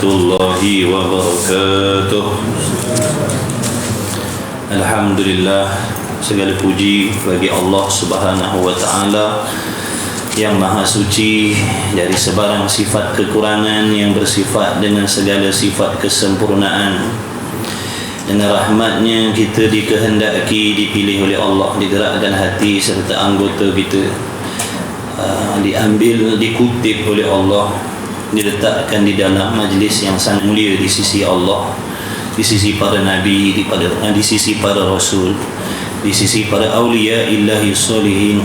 warahmatullahi wabarakatuh. Alhamdulillah, segala puji bagi Allah Subhanahu wa taala yang maha suci dari sebarang sifat kekurangan, yang bersifat dengan segala sifat kesempurnaan. Dengan rahmatnya kita dikehendaki, dipilih oleh Allah, digerakkan hati serta anggota kita, diambil, dikutip oleh Allah, diletakkan di dalam majlis yang sangat mulia di sisi Allah, di sisi para nabi, di sisi para rasul, di sisi para awliya illahi solihin.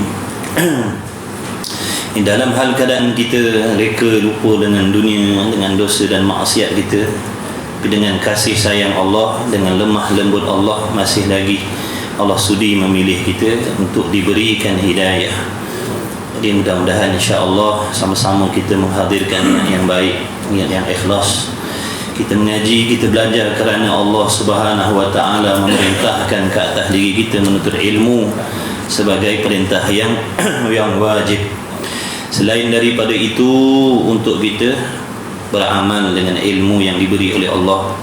Dalam hal keadaan kita reka lupa dengan dunia, dengan dosa dan maksiat kita, tapi dengan kasih sayang Allah, dengan lemah lembut Allah, masih lagi Allah sudi memilih kita untuk diberikan hidayah. Jadi mudah-mudahan insya-Allah sama-sama kita menghadirkan niat yang baik, niat yang ikhlas. Kita mengaji, kita belajar kerana Allah Subhanahu wa taala memerintahkan ke atas diri kita menuntut ilmu sebagai perintah yang wajib. Selain daripada itu, untuk kita beramal dengan ilmu yang diberi oleh Allah.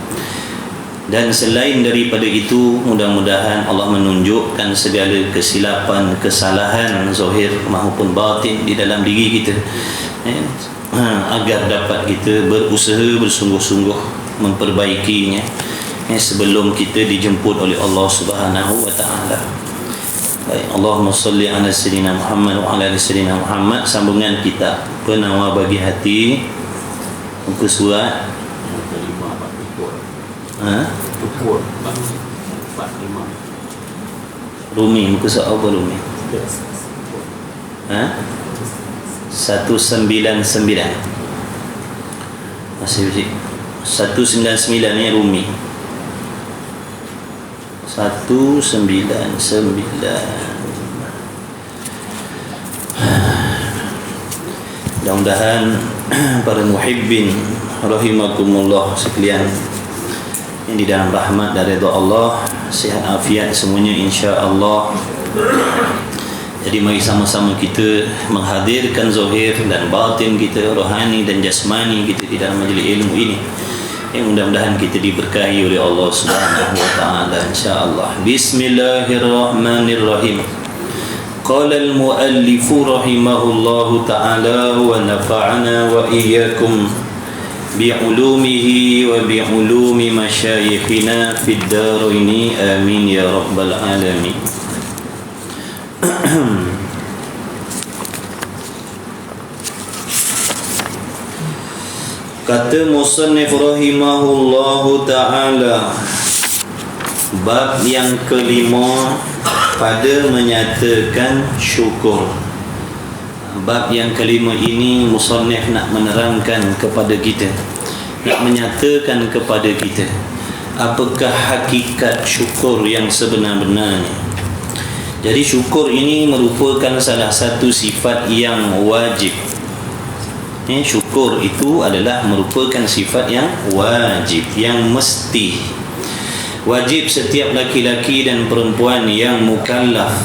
Dan selain daripada itu, mudah-mudahan Allah menunjukkan segala kesilapan, kesalahan zahir maupun batin di dalam diri kita, agar dapat kita berusaha bersungguh-sungguh memperbaikinya sebelum kita dijemput oleh Allah Subhanahu wa taala. Baik, Allahumma salli ala sayyidina Muhammad wa ala ali sayyidina Muhammad. Sambungan kita penawar bagi hati, muka surat Rumi, muka surat apa Rumi? 199. Masih uji 199 ni Rumi. 199. Mudah-mudahan para muhibbin rahimakumullah sekalian yang di dalam rahmat dan redha Allah, sihat afiat semuanya insya-Allah. Jadi mari sama-sama kita menghadirkan zahir dan batin kita, rohani dan jasmani kita di dalam majlis ilmu ini. Mudah-mudahan kita diberkahi oleh Allah Subhanahu wa taala insya-Allah. Bismillahirrahmanirrahim. Qala al-muallif rahimahullahu taala wa nafa'ana wa iyyakum bi'ulumihi wa bi'ulumi masyayikhina fid daraini amin ya rabbal alamin. Kata musannif rahimahullahu ta'ala, bab yang kelima pada menyatakan syukur. Bab yang kelima ini musannif nak menerangkan kepada kita, nak menyatakan kepada kita apakah hakikat syukur yang sebenar-benarnya. Jadi syukur ini merupakan salah satu sifat yang wajib. Syukur itu adalah merupakan sifat yang wajib, yang mesti. Wajib setiap laki-laki dan perempuan yang mukallaf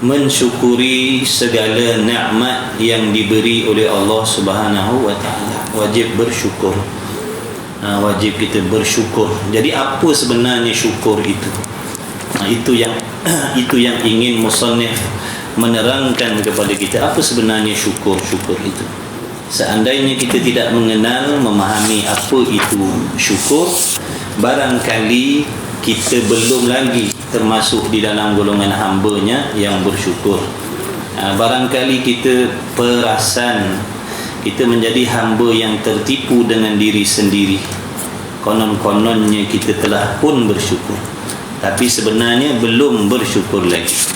mensyukuri segala nikmat yang diberi oleh Allah Subhanahu wa taala. Wajib bersyukur. Wajib kita bersyukur. Jadi apa sebenarnya syukur itu? Itu yang ingin musannif menerangkan kepada kita, apa sebenarnya syukur itu. Seandainya kita tidak mengenal, memahami apa itu syukur, barangkali kita belum lagi termasuk di dalam golongan hamba-Nya yang bersyukur. Barangkali kita perasan kita menjadi hamba yang tertipu dengan diri sendiri. Konon-kononnya kita telah pun bersyukur, tapi sebenarnya belum bersyukur lagi.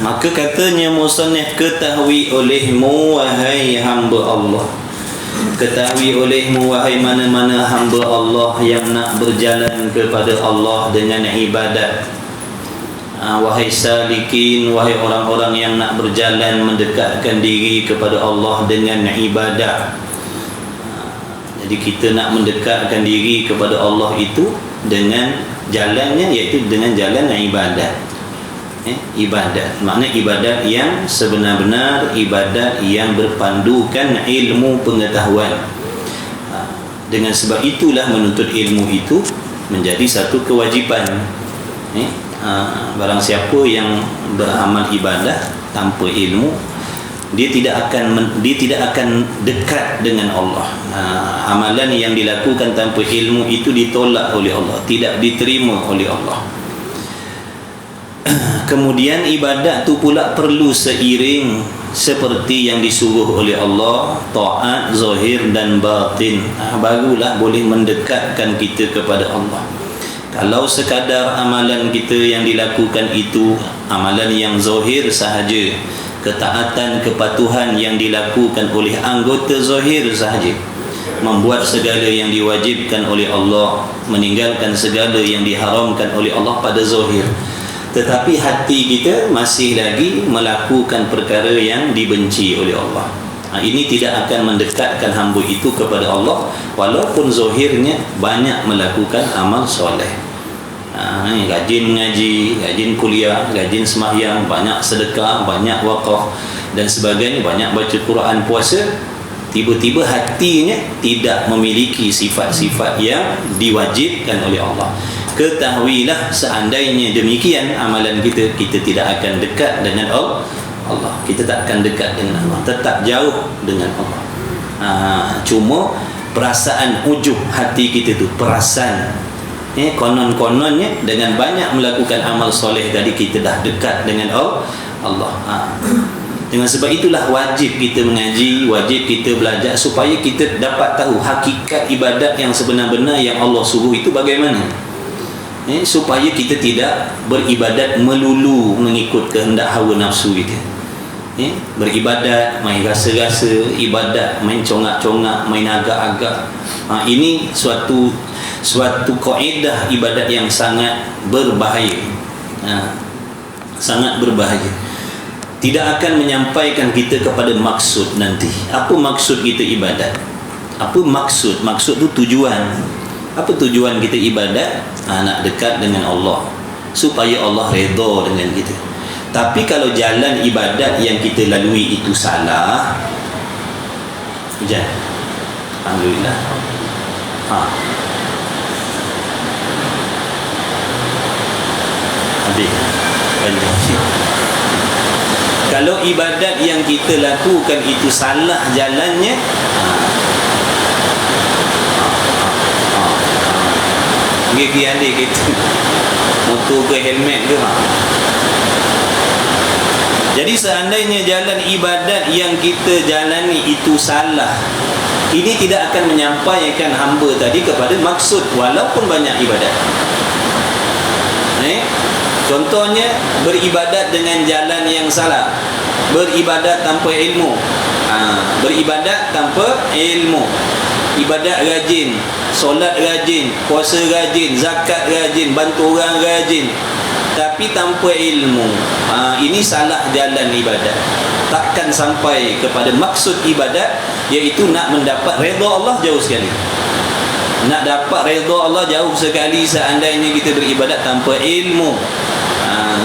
Maka katanya musannif, ketahui olehmu wahai hamba Allah, ketahui olehmu wahai mana-mana hamba Allah yang nak berjalan kepada Allah dengan ibadat. Wahai salikin, wahai orang-orang yang nak berjalan mendekatkan diri kepada Allah dengan ibadat. Jadi kita nak mendekatkan diri kepada Allah itu dengan jalannya, iaitu dengan jalan ibadat. Ibadat, makna ibadat yang sebenar-benar, ibadat yang berpandukan ilmu pengetahuan. Dengan sebab itulah menuntut ilmu itu menjadi satu kewajipan. Barang siapa yang beramal ibadah tanpa ilmu, dia tidak akan dekat dengan Allah. Amalan yang dilakukan tanpa ilmu itu ditolak oleh Allah, tidak diterima oleh Allah. Kemudian ibadat tu pula perlu seiring seperti yang disuruh oleh Allah, taat zahir dan batin. Barulah boleh mendekatkan kita kepada Allah. Kalau sekadar amalan kita yang dilakukan itu amalan yang zahir sahaja, ketaatan kepatuhan yang dilakukan oleh anggota zahir sahaja, membuat segala yang diwajibkan oleh Allah, meninggalkan segala yang diharamkan oleh Allah pada zahir, tetapi hati kita masih lagi melakukan perkara yang dibenci oleh Allah, ini tidak akan mendekatkan hamba itu kepada Allah walaupun zahirnya banyak melakukan amal soleh. Rajin mengaji, rajin kuliah, rajin sembahyang, banyak sedekah, banyak wakaf dan sebagainya, banyak baca Quran, puasa, tiba-tiba hatinya tidak memiliki sifat-sifat yang diwajibkan oleh Allah. Ketahuilah seandainya demikian amalan kita tidak akan dekat dengan Allah. Kita tak akan dekat dengan Allah, tetap jauh dengan Allah. Cuma perasaan ujub hati kita tu, perasan konon-kononnya dengan banyak melakukan amal soleh tadi kita dah dekat dengan Allah. Dengan sebab itulah wajib kita mengaji, wajib kita belajar supaya kita dapat tahu hakikat ibadat yang sebenar-benar yang Allah suruh itu bagaimana. Supaya kita tidak beribadat melulu mengikut kehendak hawa nafsu kita. Beribadat main rasa-rasa, ibadat main congak-congak, main agak-agak. Ini suatu kaedah ibadat yang sangat berbahaya. Sangat berbahaya. Tidak akan menyampaikan kita kepada maksud nanti. Apa maksud kita ibadat? Apa maksud? Maksud tu tujuan. Apa tujuan kita ibadat? Nak dekat dengan Allah, supaya Allah redha dengan kita. Tapi kalau jalan ibadat yang kita lalui itu salah, hujan, alhamdulillah. Kalau ibadat yang kita lakukan itu salah jalannya, gigi adik kita motor ke helmet ke Jadi seandainya jalan ibadat yang kita jalani itu salah, ini tidak akan menyampaikan hamba tadi kepada maksud walaupun banyak ibadat. Contohnya beribadat dengan jalan yang salah, beribadat tanpa ilmu, beribadat tanpa ilmu, ibadat rajin, solat rajin, puasa rajin, zakat rajin, bantu orang rajin, tapi tanpa ilmu. Ini salah jalan ibadat, takkan sampai kepada maksud ibadat, iaitu nak mendapat redha Allah jauh sekali. Nak dapat redha Allah jauh sekali seandainya kita beribadat tanpa ilmu.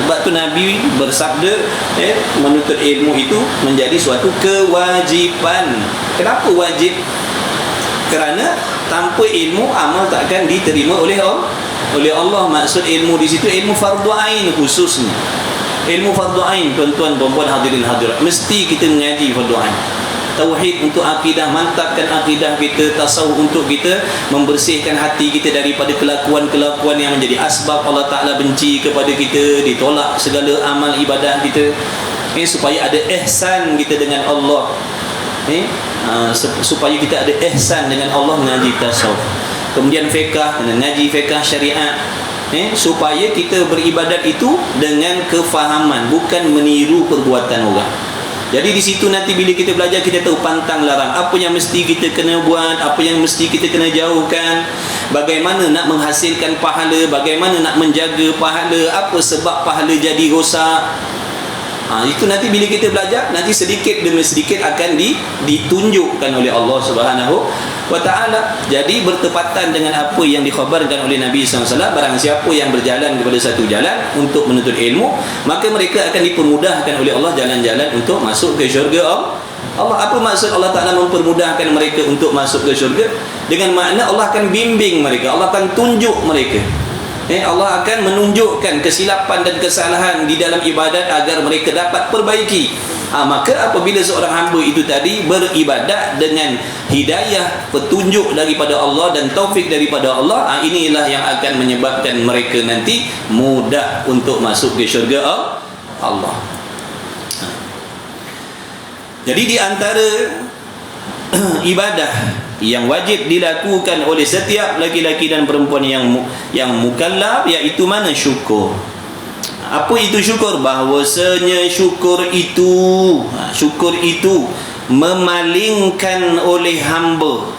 Sebab tu Nabi bersabda, menuntut ilmu itu menjadi suatu kewajipan. Kenapa wajib? Kerana tanpa ilmu amal takkan diterima oleh Allah. Maksud ilmu di situ ilmu fardu ain khususnya. Ilmu fardu ain, tuan-tuan, puan-puan, hadirin hadirat, mesti kita mengaji fardu ain. Tauhid untuk akidah, mantapkan akidah kita. Tasawuf untuk kita membersihkan hati kita daripada kelakuan-kelakuan yang menjadi asbab Allah Ta'ala benci kepada kita, ditolak segala amal ibadah kita, supaya ada ihsan kita dengan Allah, supaya kita ada ihsan dengan Allah mengaji tasawuf. Kemudian fiqh, mengaji fiqh syariat, supaya kita beribadat itu dengan kefahaman, bukan meniru perbuatan orang. Jadi di situ nanti bila kita belajar, kita tahu pantang larang, apa yang mesti kita kena buat, apa yang mesti kita kena jauhkan, bagaimana nak menghasilkan pahala, bagaimana nak menjaga pahala, apa sebab pahala jadi rosak. Itu nanti bila kita belajar, nanti sedikit demi sedikit akan ditunjukkan oleh Allah Subhanahu wa ta'ala. Jadi bertepatan dengan apa yang dikhabarkan oleh Nabi SAW, barang siapa yang berjalan kepada satu jalan untuk menuntut ilmu, maka mereka akan dipermudahkan oleh Allah jalan-jalan untuk masuk ke syurga Allah. Apa maksud Allah Ta'ala mempermudahkan mereka untuk masuk ke syurga? Dengan makna Allah akan bimbing mereka, Allah akan tunjuk mereka, Allah akan menunjukkan kesilapan dan kesalahan di dalam ibadat agar mereka dapat perbaiki. Maka apabila seorang hamba itu tadi beribadat dengan hidayah, petunjuk daripada Allah dan taufik daripada Allah, inilah yang akan menyebabkan mereka nanti mudah untuk masuk ke syurga Allah. Jadi di antara ibadah yang wajib dilakukan oleh setiap laki-laki dan perempuan yang mukallaf, iaitu mana? Syukur. Apa itu syukur? Bahwasanya syukur itu memalingkan oleh hamba,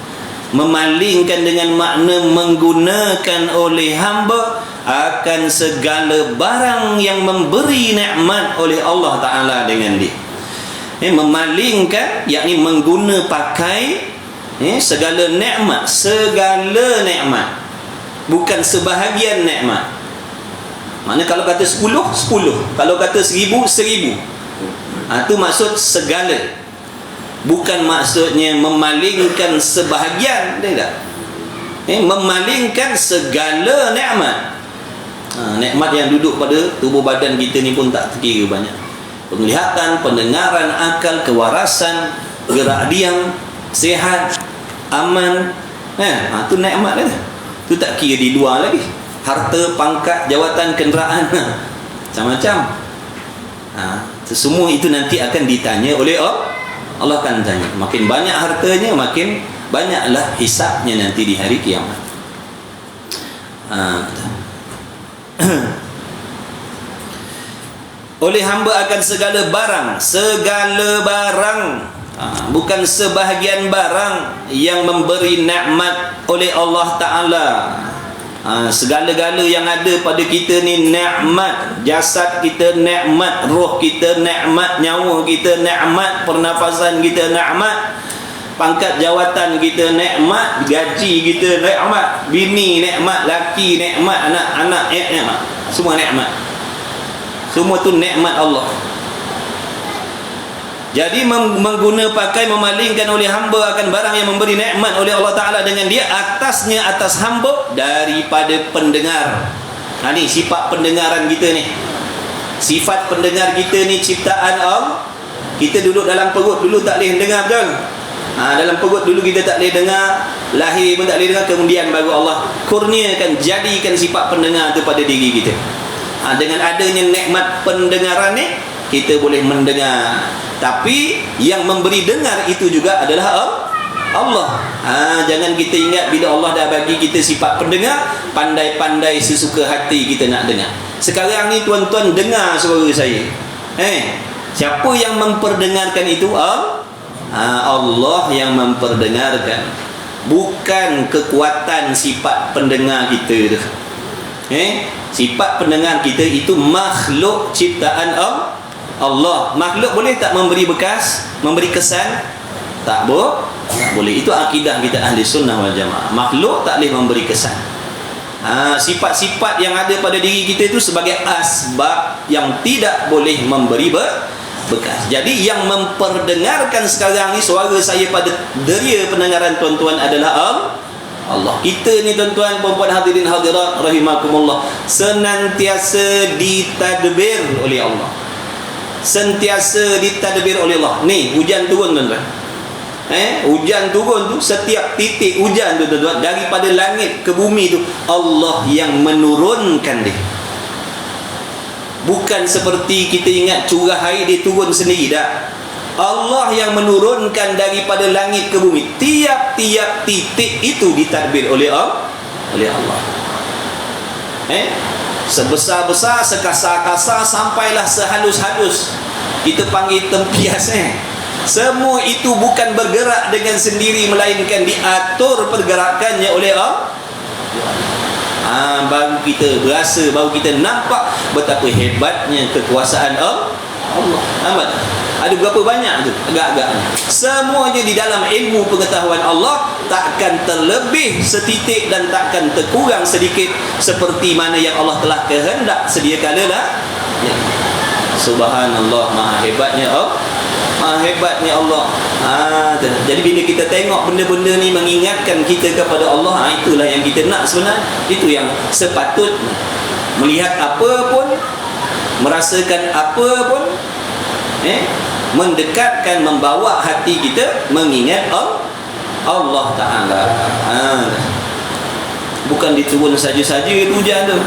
memalingkan dengan makna menggunakan oleh hamba akan segala barang yang memberi nikmat oleh Allah Ta'ala dengan dia. Memalingkan, yakni mengguna pakai segala nikmat, bukan sebahagian nikmat. Maknanya kalau kata 10, kalau kata 1000, 1000. Itu maksud segala, bukan maksudnya memalingkan sebahagian, tidak. Memalingkan segala nikmat. Nikmat yang duduk pada tubuh badan kita ni pun tak terkira banyak. Penglihatan, pendengaran, akal, kewarasan, gerak diam, sihat, aman, itu nikmat kan? Itu tak kira di luar lagi. Harta, pangkat, jawatan, kenderaan, macam-macam. Semua itu nanti akan ditanya oleh Allah. Akan tanya. Makin banyak hartanya, makin banyaklah hisabnya nanti di hari kiamat. Oleh hamba akan segala barang, bukan sebahagian barang yang memberi nikmat oleh Allah Ta'ala. Segala-gala yang ada pada kita ni nikmat. Jasad kita nikmat, roh kita nikmat, nyawa kita nikmat, pernafasan kita nikmat, pangkat jawatan kita nikmat, gaji kita nikmat, bini nikmat, laki nikmat, anak-anak nikmat, semua nikmat. Semua tu nikmat Allah. Jadi mengguna pakai, memalingkan oleh hamba akan barang yang memberi nikmat oleh Allah Ta'ala dengan dia atasnya, atas hamba daripada pendengar. Ni sifat pendengaran kita ni. Sifat pendengar kita ni ciptaan Allah. Kita duduk dalam perut dulu tak boleh dengar, betul? Dalam perut dulu kita tak boleh dengar, lahir pun tak boleh dengar, kemudian baru Allah kurniakan, jadikan sifat pendengar tu pada diri kita. Dengan adanya nikmat pendengaran ni, kita boleh mendengar. Tapi yang memberi dengar itu juga adalah Allah. Jangan kita ingat bila Allah dah bagi kita sifat pendengar, pandai-pandai sesuka hati kita nak dengar. Sekarang ni tuan-tuan dengar suara saya. Siapa yang memperdengarkan itu? Allah yang memperdengarkan. Bukan kekuatan sifat pendengar kita tu. Sifat pendengar kita itu makhluk ciptaan Allah. Makhluk boleh tak memberi bekas, memberi kesan? Tak boleh. Itu akidah kita ahli sunnah wal jamaah. Makhluk tak boleh memberi kesan. Sifat-sifat yang ada pada diri kita itu sebagai asbab yang tidak boleh memberi bekas. Jadi yang memperdengarkan sekarang ni suara saya pada deria pendengaran tuan-tuan adalah Allah. Kita ni tuan-tuan, perempuan, hadirin hadirat rahimakumullah, senantiasa ditadbir oleh Allah. Sentiasa ditadbir oleh Allah. Ni hujan turun tuan-tuan. Hujan turun tu, setiap titik hujan tu tuan-tuan, daripada langit ke bumi tu Allah yang menurunkan dia. Bukan seperti kita ingat curah air dia turun sendiri, tak. Allah yang menurunkan daripada langit ke bumi. Tiap-tiap titik itu ditadbir oleh Allah. Sebesar-besar, sekasar-kasar, sampailah sehalus-halus, kita panggil tempias. Semua itu bukan bergerak dengan sendiri, melainkan diatur pergerakannya oleh Allah. Baru kita berasa, baru kita nampak betapa hebatnya kekuasaan Allah. Nampak? Ada berapa banyak tu agak-agaknya. Semuanya di dalam ilmu pengetahuan Allah, takkan terlebih setitik dan takkan terkurang sedikit seperti mana yang Allah telah kehendak sedia kala lah. Ya. Subhanallah, maha hebatnya Allah. Maha hebatnya Allah. Jadi bila kita tengok benda-benda ni mengingatkan kita kepada Allah, itulah yang kita nak sebenarnya. Itu yang sepatutnya. Melihat apa pun, merasakan apa pun, mendekatkan, membawa hati kita mengingat Allah Ta'ala. Bukan diturun saja-saja tu hujan tu.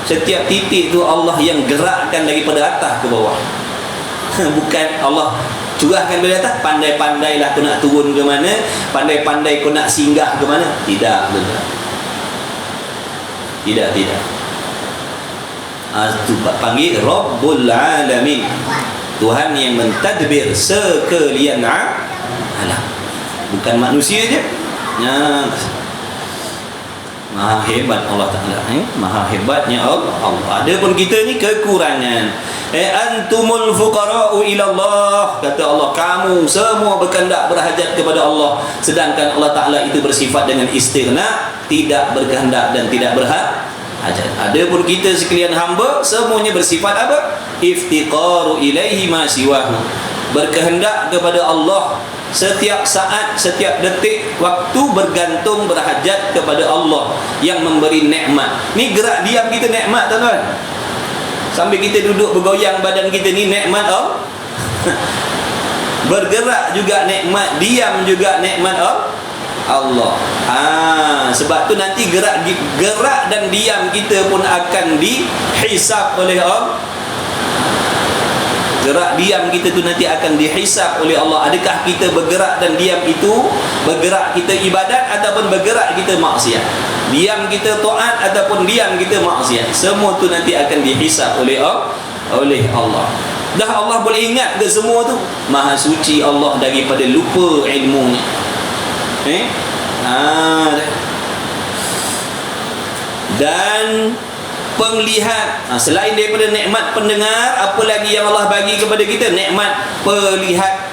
Setiap titik tu Allah yang gerakkan daripada atas ke bawah. Bukan Allah curahkan dari atas, pandai-pandailah kau nak turun ke mana, pandai-pandai kau nak singgah ke mana. Tidak. Itu panggil Rabbul Alamin, Tuhan yang mentadbir sekalian alam, bukan manusia je. Maha hebat Allah Ta'ala, maha hebatnya Allah. Adapun kita ni kekurangan. Antumul fuqara'u ilallah, kata Allah, kamu semua berkehendak berhajat kepada Allah, sedangkan Allah Ta'ala itu bersifat dengan istighna, tidak berkehendak dan tidak berhajat. Adapun kita sekalian hamba, semuanya bersifat apa? Iftiqaru ilaihi ma siwahu, berkehendak kepada Allah setiap saat, setiap detik waktu, bergantung berhajat kepada Allah yang memberi nikmat. Ni gerak diam kita nikmat, tuan-tuan. Sambil kita duduk bergoyang badan kita ni nikmat bergerak juga nikmat, diam juga nikmat Allah. Sebab tu nanti gerak dan diam kita pun akan dihisap oleh Allah. Gerak diam kita tu nanti akan dihisap oleh Allah. Adakah kita bergerak dan diam itu, bergerak kita ibadat ataupun bergerak kita maksiat, diam kita taat ataupun diam kita maksiat, semua tu nanti akan dihisap oleh Allah. Dah Allah boleh ingat ke semua tu? Maha suci Allah daripada lupa ilmunya. Dan penglihat, selain daripada nikmat pendengar, apa lagi yang Allah bagi kepada kita? Nikmat pelihat.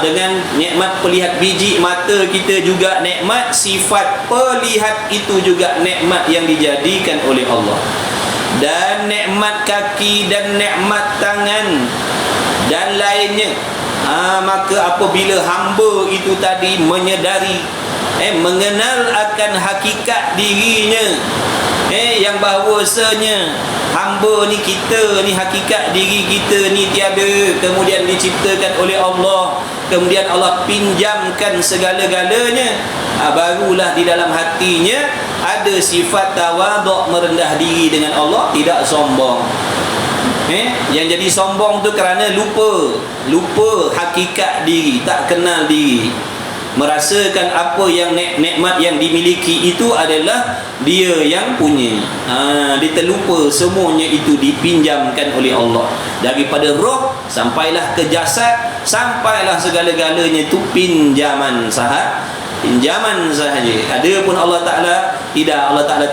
Dengan nikmat pelihat biji mata kita juga nikmat, sifat pelihat itu juga nikmat yang dijadikan oleh Allah. Dan nikmat kaki dan nikmat tangan dan lainnya. Maka apabila hamba itu tadi menyedari, mengenal akan hakikat dirinya, yang bahawasanya hamba ni, kita ni, hakikat diri kita ni tiada, kemudian diciptakan oleh Allah, kemudian Allah pinjamkan segala-galanya, barulah di dalam hatinya ada sifat tawaduk, merendah diri dengan Allah, tidak sombong. Yang jadi sombong tu kerana lupa hakikat diri, tak kenal diri, merasakan apa yang nikmat yang dimiliki itu adalah dia yang punya. Dia terlupa semuanya itu dipinjamkan oleh Allah. Daripada roh sampailah ke jasad, sampailah segala-galanya itu pinjaman sahaja. Adapun Allah Ta'ala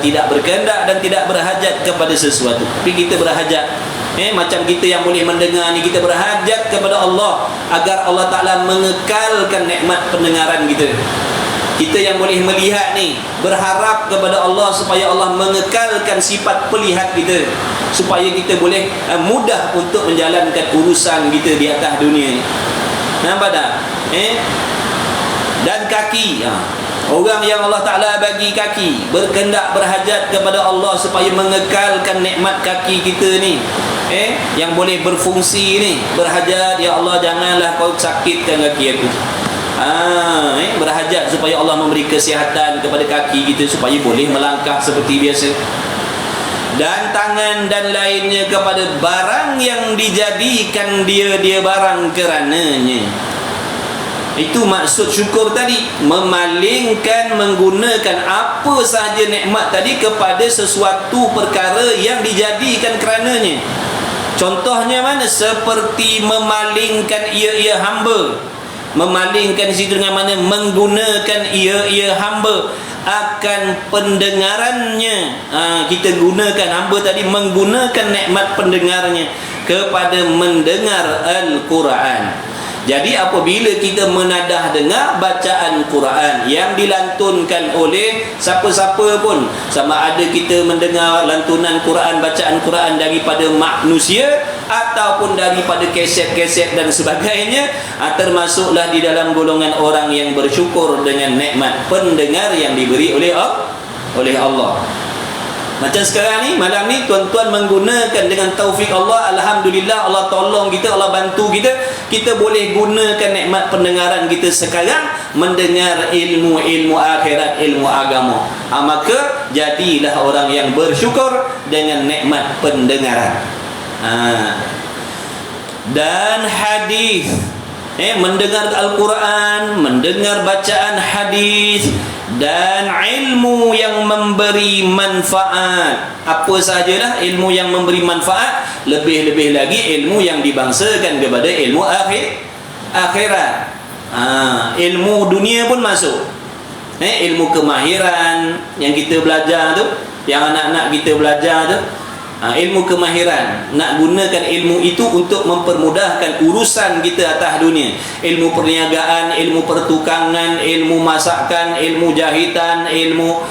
tidak berkehendak dan tidak berhajat kepada sesuatu. Tapi kita berhajat. Macam kita yang boleh mendengar ni, kita berhajat kepada Allah agar Allah Ta'ala mengekalkan nikmat pendengaran kita. Kita yang boleh melihat ni, berharap kepada Allah supaya Allah mengekalkan sifat pelihat kita, supaya kita boleh mudah untuk menjalankan urusan kita di atas dunia ni. Nampak tak? Dan kaki, orang yang Allah Ta'ala bagi kaki, berkehendak berhajat kepada Allah supaya mengekalkan nikmat kaki kita ni, yang boleh berfungsi ni, berhajat, ya Allah janganlah kau sakitkan kaki aku. Berhajat supaya Allah memberi kesihatan kepada kaki kita supaya boleh melangkah seperti biasa. Dan tangan dan lainnya kepada barang yang dijadikan dia barang kerananya. Itu maksud syukur tadi, memalingkan, menggunakan apa sahaja nikmat tadi kepada sesuatu perkara yang dijadikan kerananya. Contohnya mana? Seperti memalingkan ia hamba. Memalingkan di situ dengan mana? Menggunakan ia hamba akan pendengarannya. Kita gunakan hamba tadi, menggunakan nikmat pendengarnya kepada mendengar Al-Quran. Jadi apabila kita menadah dengar bacaan Quran yang dilantunkan oleh siapa-siapa pun, sama ada kita mendengar lantunan Quran, bacaan Quran daripada manusia ataupun daripada kaset-kaset dan sebagainya, termasuklah di dalam golongan orang yang bersyukur dengan nikmat pendengar yang diberi oleh Allah. Macam sekarang ni, malam ni tuan-tuan menggunakan dengan taufik Allah, alhamdulillah, Allah tolong kita, Allah bantu kita, kita boleh gunakan nikmat pendengaran kita sekarang mendengar ilmu-ilmu akhirat, ilmu agama. Maka jadilah orang yang bersyukur dengan nikmat pendengaran. Dan hadis, mendengar Al-Quran, mendengar bacaan hadis, dan ilmu yang memberi manfaat. Apa sahajalah ilmu yang memberi manfaat, lebih-lebih lagi ilmu yang dibangsakan kepada ilmu akhirat. Ilmu dunia pun masuk. Ilmu kemahiran yang kita belajar tu, yang anak-anak kita belajar tu, ilmu kemahiran, nak gunakan ilmu itu untuk mempermudahkan urusan kita atas dunia. Ilmu perniagaan, ilmu pertukangan, ilmu masakan, ilmu jahitan, ilmu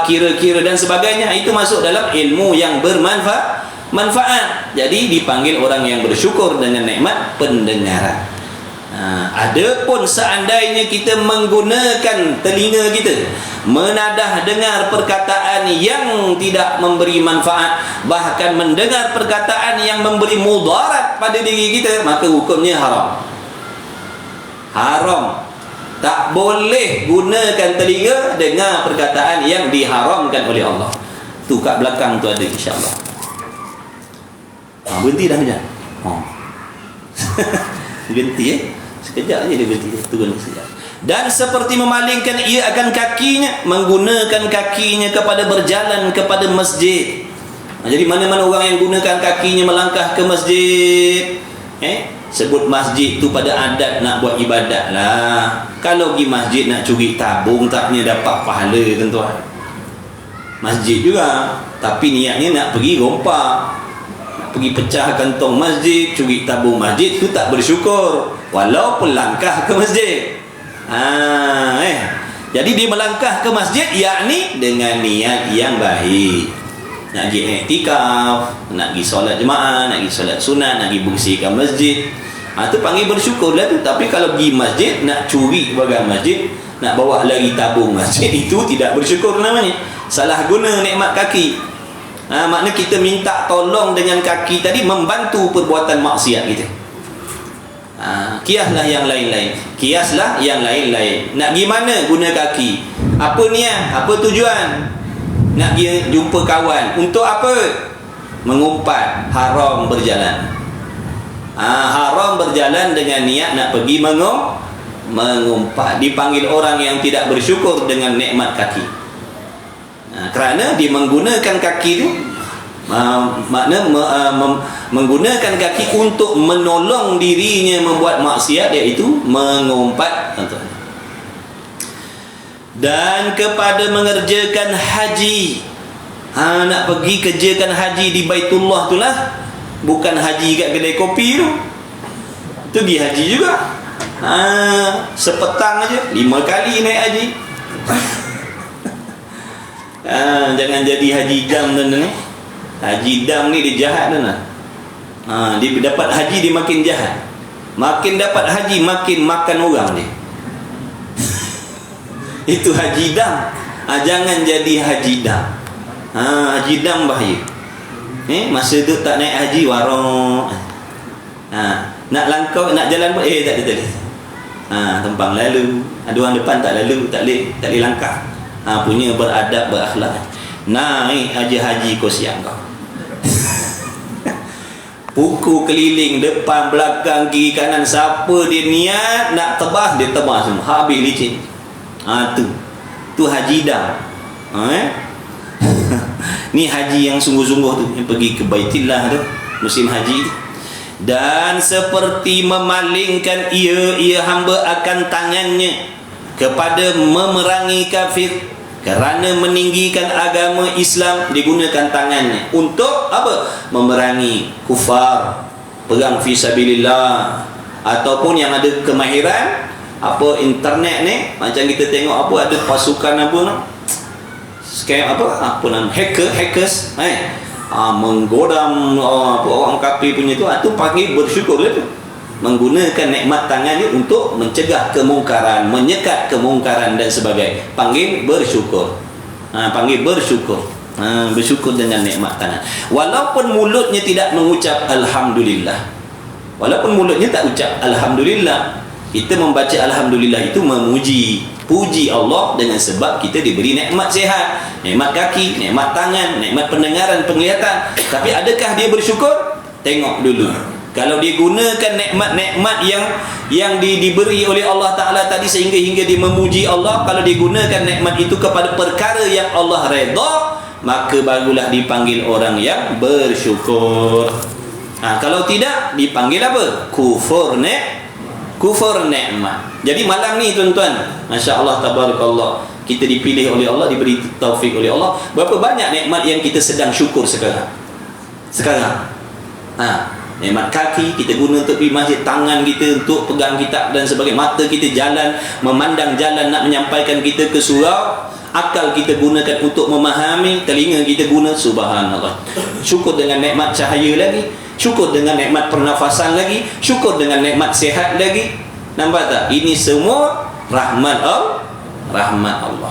kira-kira dan sebagainya, itu masuk dalam ilmu yang bermanfaat. Jadi dipanggil orang yang bersyukur dengan nikmat pendengaran. Adapun seandainya kita menggunakan telinga kita menadah dengar perkataan yang tidak memberi manfaat, bahkan mendengar perkataan yang memberi mudarat pada diri kita, maka hukumnya haram. Tak boleh gunakan telinga dengar perkataan yang diharamkan oleh Allah. Tu kat belakang tu ada, insya-Allah. Berhenti dah macam. Berhenti sekejap aja dia berhenti, turun sekejap. Dan seperti memalingkan ia akan kakinya, menggunakan kakinya kepada berjalan kepada masjid. Jadi mana-mana orang yang gunakan kakinya melangkah ke masjid, sebut masjid tu pada adat nak buat ibadat lah. Kalau pergi masjid nak curi tabung, taknya dapat pahala tuan-tuan. Masjid juga, tapi niatnya nak pergi rompak, nak pergi pecah kantong masjid, curi tabung masjid, tu tak bersyukur walaupun langkah ke masjid. Jadi dia melangkah ke masjid yakni dengan niat yang baik, nak pergi iktikaf, nak pergi solat jemaah, nak pergi solat sunat, nak pergi bersihkan masjid, tu panggil bersyukur lah tu. Tapi kalau pergi masjid nak curi barang masjid, nak bawa lari tabung masjid, itu tidak bersyukur namanya. Salah guna nikmat kaki. Makna kita minta tolong dengan kaki tadi membantu perbuatan maksiat kita. Kiaslah yang lain-lain. Nak pergi mana guna kaki? Apa niat? Apa tujuan? Nak pergi jumpa kawan. Untuk apa? Mengumpat. Haram berjalan. Haram berjalan dengan niat nak pergi mengumpat. Dipanggil orang yang tidak bersyukur dengan nikmat kaki. Kerana dia menggunakan kaki itu, menggunakan kaki untuk menolong dirinya membuat maksiat, iaitu mengumpat. Dan kepada mengerjakan haji, nak pergi kerjakan haji di Baitullah itulah, bukan haji kat kedai kopi tu pergi haji juga. Sepetang aja 5 kali naik haji. Jangan jadi haji dam tuan-tuan. Haji dam ni dia jahat tuan-tuan. Dia dapat haji dia makin jahat. Makin dapat haji makin makan orang dia. Itu haji dam. Jangan jadi haji dam. Haji dam bahaya. Masa tu tak naik haji warok. Nak langkau, nak jalan pun tak ada. Tempang lalu. Ada orang depan tak lalu, tak boleh langkah. Punya beradab, berakhlak. Naik haji kau siang kau. Pukul keliling depan, belakang, kiri, kanan. Siapa dia niat nak tebas, dia tebas semua. Habis licin. Tu haji dah. Ni haji yang sungguh-sungguh tu, yang pergi ke Baitillah tu, musim haji. Dan seperti memalingkan ia hamba akan tangannya kepada memerangi kafir, kerana meninggikan agama Islam digunakan tangannya untuk apa? Memerangi kufar, perang fi sabilillah, ataupun yang ada kemahiran apa internet ni, macam kita tengok apa ada pasukan apa nak scam apa nama hackers menggodam apa orang kafir punya tu panggil bersyukur lah tu, menggunakan nikmat tangan ni untuk mencegah kemungkaran, menyekat kemungkaran dan sebagainya, panggil bersyukur. Panggil bersyukur. Bersyukur dengan nikmat tangan, walaupun mulutnya tidak mengucap alhamdulillah, walaupun mulutnya tak ucap alhamdulillah. Kita membaca alhamdulillah itu memuji, puji Allah dengan sebab kita diberi nikmat sihat, nikmat kaki, nikmat tangan, nikmat pendengaran, penglihatan. Tapi adakah dia bersyukur? Tengok dulu. Kalau dia gunakan nikmat-nikmat yang diberi oleh Allah Ta'ala tadi hingga dia memuji Allah, kalau dia gunakan nikmat itu kepada perkara yang Allah redha, maka barulah dipanggil orang yang bersyukur. Kalau tidak, dipanggil apa? Kufur nikmat. Jadi malam ni tuan-tuan, Masya Allah, tabarakallah, kita dipilih oleh Allah, diberi taufik oleh Allah. Berapa banyak nikmat yang kita sedang syukur sekarang. Nikmat kaki kita guna untuk pergi masjid, tangan kita untuk pegang kitab dan sebagainya, mata kita jalan, memandang jalan nak menyampaikan kita ke surau, akal kita gunakan untuk memahami, telinga kita guna, subhanallah. Syukur dengan nikmat cahaya lagi, syukur dengan nikmat pernafasan lagi, syukur dengan nikmat sihat lagi. Nampak tak? Ini semua rahmat Allah.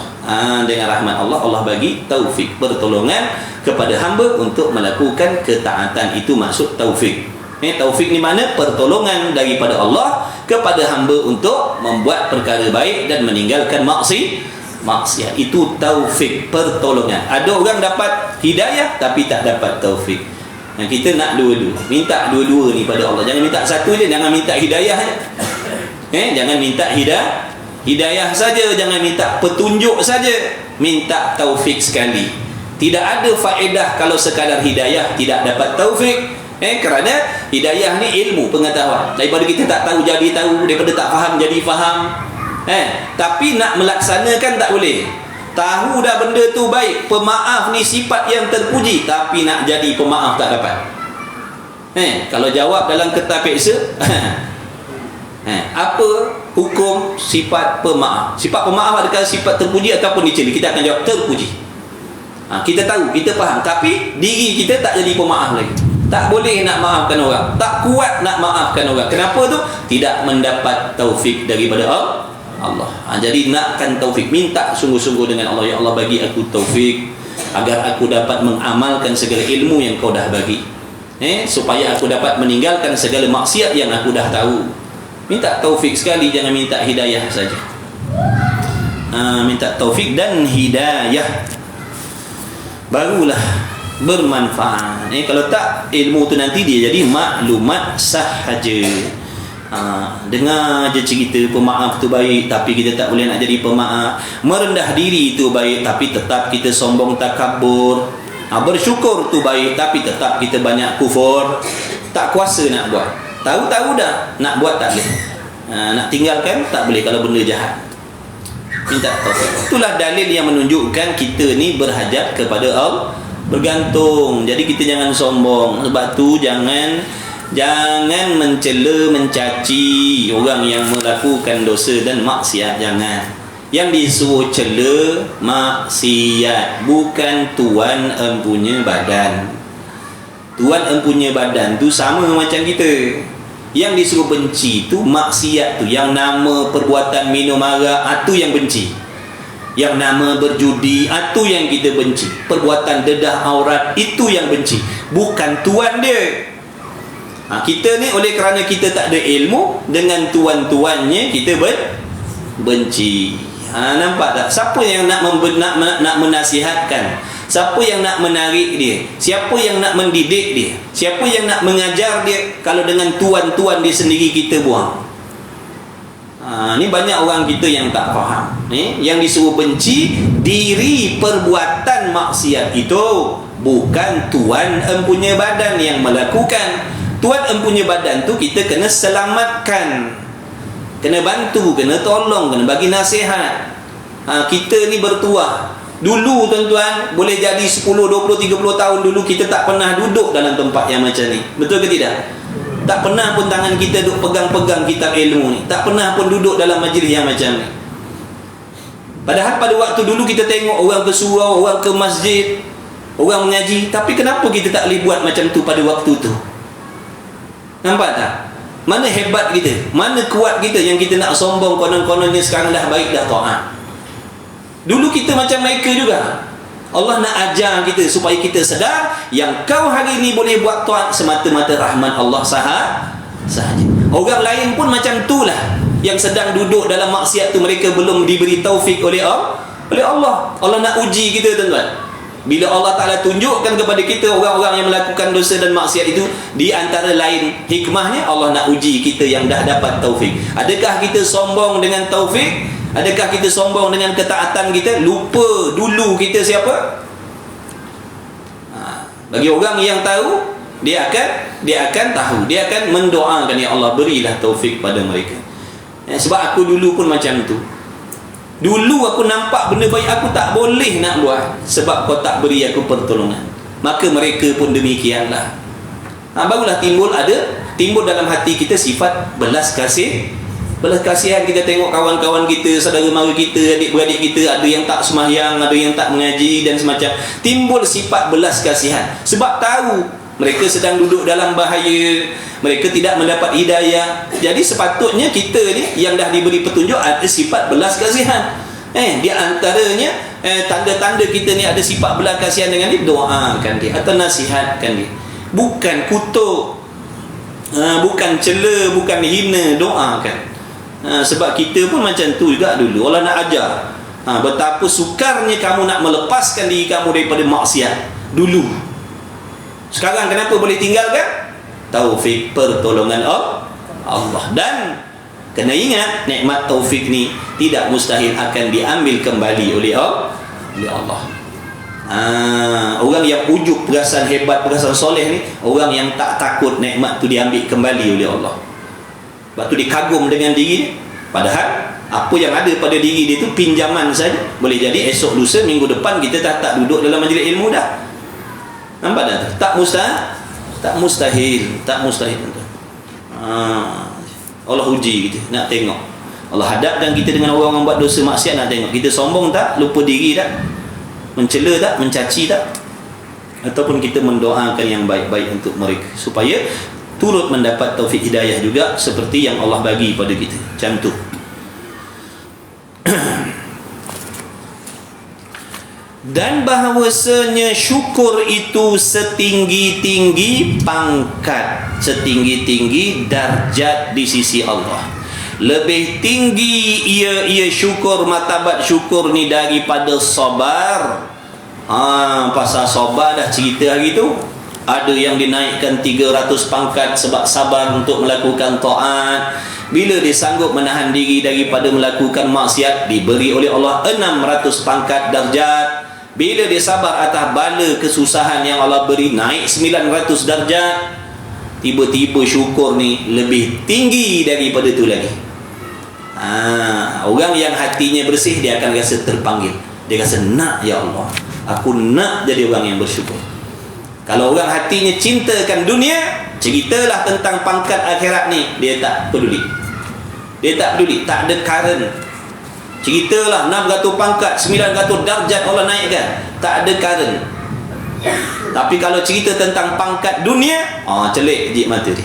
Dengan rahmat Allah, Allah bagi taufik, pertolongan kepada hamba untuk melakukan ketaatan. Itu maksud taufik. Taufik ni mana? Pertolongan daripada Allah kepada hamba untuk membuat perkara baik dan meninggalkan maksiat. Itu taufik, pertolongan. Ada orang dapat hidayah tapi tak dapat taufik. Kita nak dua-dua, minta dua-dua ni pada Allah. Jangan minta satu je, jangan minta hidayah je. Jangan minta hidayah saja, jangan minta petunjuk saja, minta taufik sekali. Tidak ada faedah kalau sekadar hidayah tidak dapat taufik. Kerana hidayah ni ilmu, pengetahuan. Daripada kita tak tahu jadi tahu, daripada tak faham jadi faham. Tapi nak melaksanakan tak boleh. Tahu dah benda tu baik, pemaaf ni sifat yang terpuji, tapi nak jadi pemaaf tak dapat. Kalau jawab dalam kertas peksa, apa hukum sifat pemaaf? Sifat pemaaf adakah sifat terpuji ataupun dicela? Kita akan jawab terpuji. Kita tahu, kita faham, tapi diri kita tak jadi pemaaf lagi. Tak boleh nak maafkan orang, tak kuat nak maafkan orang. Kenapa tu? Tidak mendapat taufik daripada Allah. Jadi nakkan taufik, minta sungguh-sungguh dengan Allah, ya Allah bagi aku taufik agar aku dapat mengamalkan segala ilmu yang kau dah bagi, supaya aku dapat meninggalkan segala maksiat yang aku dah tahu. Minta taufik sekali, jangan minta hidayah saja. Minta taufik dan hidayah, barulah bermanfaat. Kalau tak, ilmu tu nanti dia jadi maklumat sahaja. Dengar je cerita pemaaf tu baik, tapi kita tak boleh nak jadi pemaaf. Merendah diri tu baik, tapi tetap kita sombong takabur. Bersyukur tu baik, tapi tetap kita banyak kufur, tak kuasa nak buat. Tahu-tahu dah, nak buat tak boleh. Nak tinggalkan tak boleh kalau benda jahat. Minta taufik. Itulah dalil yang menunjukkan kita ni berhajat kepada Allah, bergantung. Jadi kita jangan sombong. Sebab tu jangan mencela, mencaci orang yang melakukan dosa dan maksiat. Jangan. Yang disuruh cela maksiat, bukan tuan empunya badan. Tuan empunya badan tu sama macam kita. Yang disuruh benci tu maksiat tu. Yang nama perbuatan minum arak, tu yang benci. Yang nama berjudi, itu yang kita benci. Perbuatan dedah aurat, itu yang benci, bukan tuan dia. Kita ni oleh kerana kita tak ada ilmu, dengan tuan-tuannya kita benci. Nampak tak? Siapa yang nak menasihatkan? Siapa yang nak menarik dia? Siapa yang nak mendidik dia? Siapa yang nak mengajar dia? Kalau dengan tuan-tuan dia sendiri kita buang. Ni banyak orang kita yang tak faham. Yang disuruh benci diri perbuatan maksiat itu, bukan tuan empunya badan yang melakukan. Tuan empunya badan tu kita kena selamatkan, kena bantu, kena tolong, kena bagi nasihat. Kita ni bertuah. Dulu tuan-tuan, boleh jadi 10, 20, 30 tahun dulu kita tak pernah duduk dalam tempat yang macam ni. Betul ke tidak? Tak pernah pun tangan kita duk pegang-pegang kitab ilmu ni. Tak pernah pun duduk dalam majlis yang macam ni. Padahal pada waktu dulu kita tengok orang ke surau, orang ke masjid, orang mengaji. Tapi kenapa kita tak boleh buat macam tu pada waktu tu? Nampak tak? Mana hebat kita? Mana kuat kita yang kita nak sombong konon-kononnya sekarang dah baik dah taat. Dulu kita macam mereka juga. Allah nak ajar kita supaya kita sedar yang kau hari ni boleh buat taat semata-mata rahmat Allah sahaja. Orang lain pun macam itulah, yang sedang duduk dalam maksiat tu, mereka belum diberi taufik oleh Allah. Allah nak uji kita, tuan-tuan. Bila Allah Ta'ala tunjukkan kepada kita orang-orang yang melakukan dosa dan maksiat itu, di antara lain hikmahnya Allah nak uji kita yang dah dapat taufik. Adakah kita sombong dengan taufik? Adakah kita sombong dengan ketaatan kita? Lupa dulu kita siapa? Bagi orang yang tahu, dia akan tahu, dia akan mendoakan, ya Allah berilah taufik pada mereka. Sebab aku dulu pun macam tu. Dulu aku nampak benda baik aku tak boleh nak buat, sebab kau tak beri aku pertolongan. Maka mereka pun demikianlah. Barulah timbul dalam hati kita sifat belas kasihan. Kita tengok kawan-kawan kita, saudara mara kita, adik-beradik kita, ada yang tak sembahyang, ada yang tak mengaji dan semacam. Timbul sifat belas kasihan sebab tahu mereka sedang duduk dalam bahaya, mereka tidak mendapat hidayah. Jadi sepatutnya kita ni yang dah diberi petunjuk ada sifat belas kasihan. Di antaranya tanda-tanda kita ni ada sifat belas kasihan dengan dia, doakan dia atau nasihatkan dia. Bukan kutuk, bukan cela, bukan hina, doakan. Sebab kita pun macam tu juga dulu. Allah nak ajar betapa sukarnya kamu nak melepaskan diri kamu daripada maksiat dulu. Sekarang kenapa boleh tinggalkan? Taufik pertolongan Allah. Dan kena ingat, nikmat taufik ni tidak mustahil akan diambil kembali oleh Allah. Orang yang ujub, perasan hebat, perasan soleh ni, orang yang tak takut nikmat tu diambil kembali oleh Allah. Sebab tu dia kagum dengan diri dia. Padahal apa yang ada pada diri dia tu pinjaman saja. Boleh jadi esok lusa minggu depan kita tak duduk dalam majlis ilmu dah. Nampak tak? Tak mustahil. Allah uji kita, nak tengok. Allah hadapkan kita dengan orang yang buat dosa maksiat, nak tengok kita sombong tak, lupa diri tak, mencela tak, mencaci tak, ataupun kita mendoakan yang baik-baik untuk mereka supaya turut mendapat taufik hidayah juga seperti yang Allah bagi pada kita. Macam tu. Dan bahawasanya syukur itu setinggi-tinggi pangkat, setinggi-tinggi darjat di sisi Allah. Lebih tinggi ia syukur, martabat syukur ni daripada sabar. Pasal sabar dah cerita hari tu. Ada yang dinaikkan 300 pangkat sebab sabar untuk melakukan taat. Bila dia sanggup menahan diri daripada melakukan maksiat, diberi oleh Allah 600 pangkat darjat. Bila dia sabar atas bala kesusahan yang Allah beri, naik 900 darjat. Tiba-tiba syukur ni lebih tinggi daripada tu lagi. Orang yang hatinya bersih, dia akan rasa terpanggil. Dia rasa nak, ya Allah, aku nak jadi orang yang bersyukur. Kalau orang hatinya cintakan dunia, ceritalah tentang pangkat akhirat ni, dia tak peduli. Dia tak peduli, tak ada current. Ceritalah 600 pangkat, 900 darjat Allah naikkan, tak ada current. Tapi kalau cerita tentang pangkat dunia, celik jik mata dia.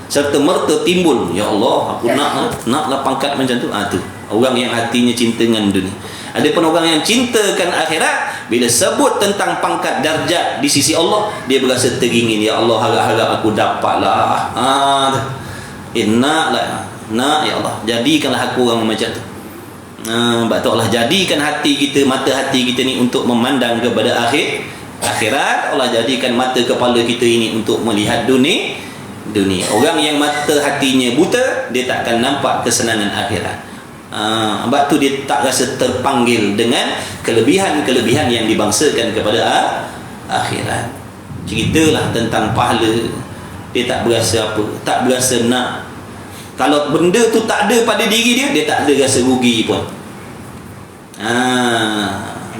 Serta merta timbul, ya Allah, aku naklah pangkat macam tu. Tu orang yang hatinya cinta dengan dunia. Adapun orang yang cintakan akhirat, bila sebut tentang pangkat darjat di sisi Allah, dia berasa teringin, ya Allah, harap-harap aku dapatlah. Nak ya Allah, jadikanlah aku orang macam tu. Sebab tu Allah jadikan hati kita, mata hati kita ni untuk memandang kepada akhirat. Allah jadikan mata kepala kita ini untuk melihat dunia. Orang yang mata hatinya buta, dia tak akan nampak kesenangan akhirat. Sebab tu dia tak rasa terpanggil dengan kelebihan-kelebihan yang dibangsakan kepada akhirat. Ceritalah tentang pahala, dia tak berasa apa, tak berasa nak. Kalau benda tu tak ada pada diri dia, dia tak ada rasa rugi pun.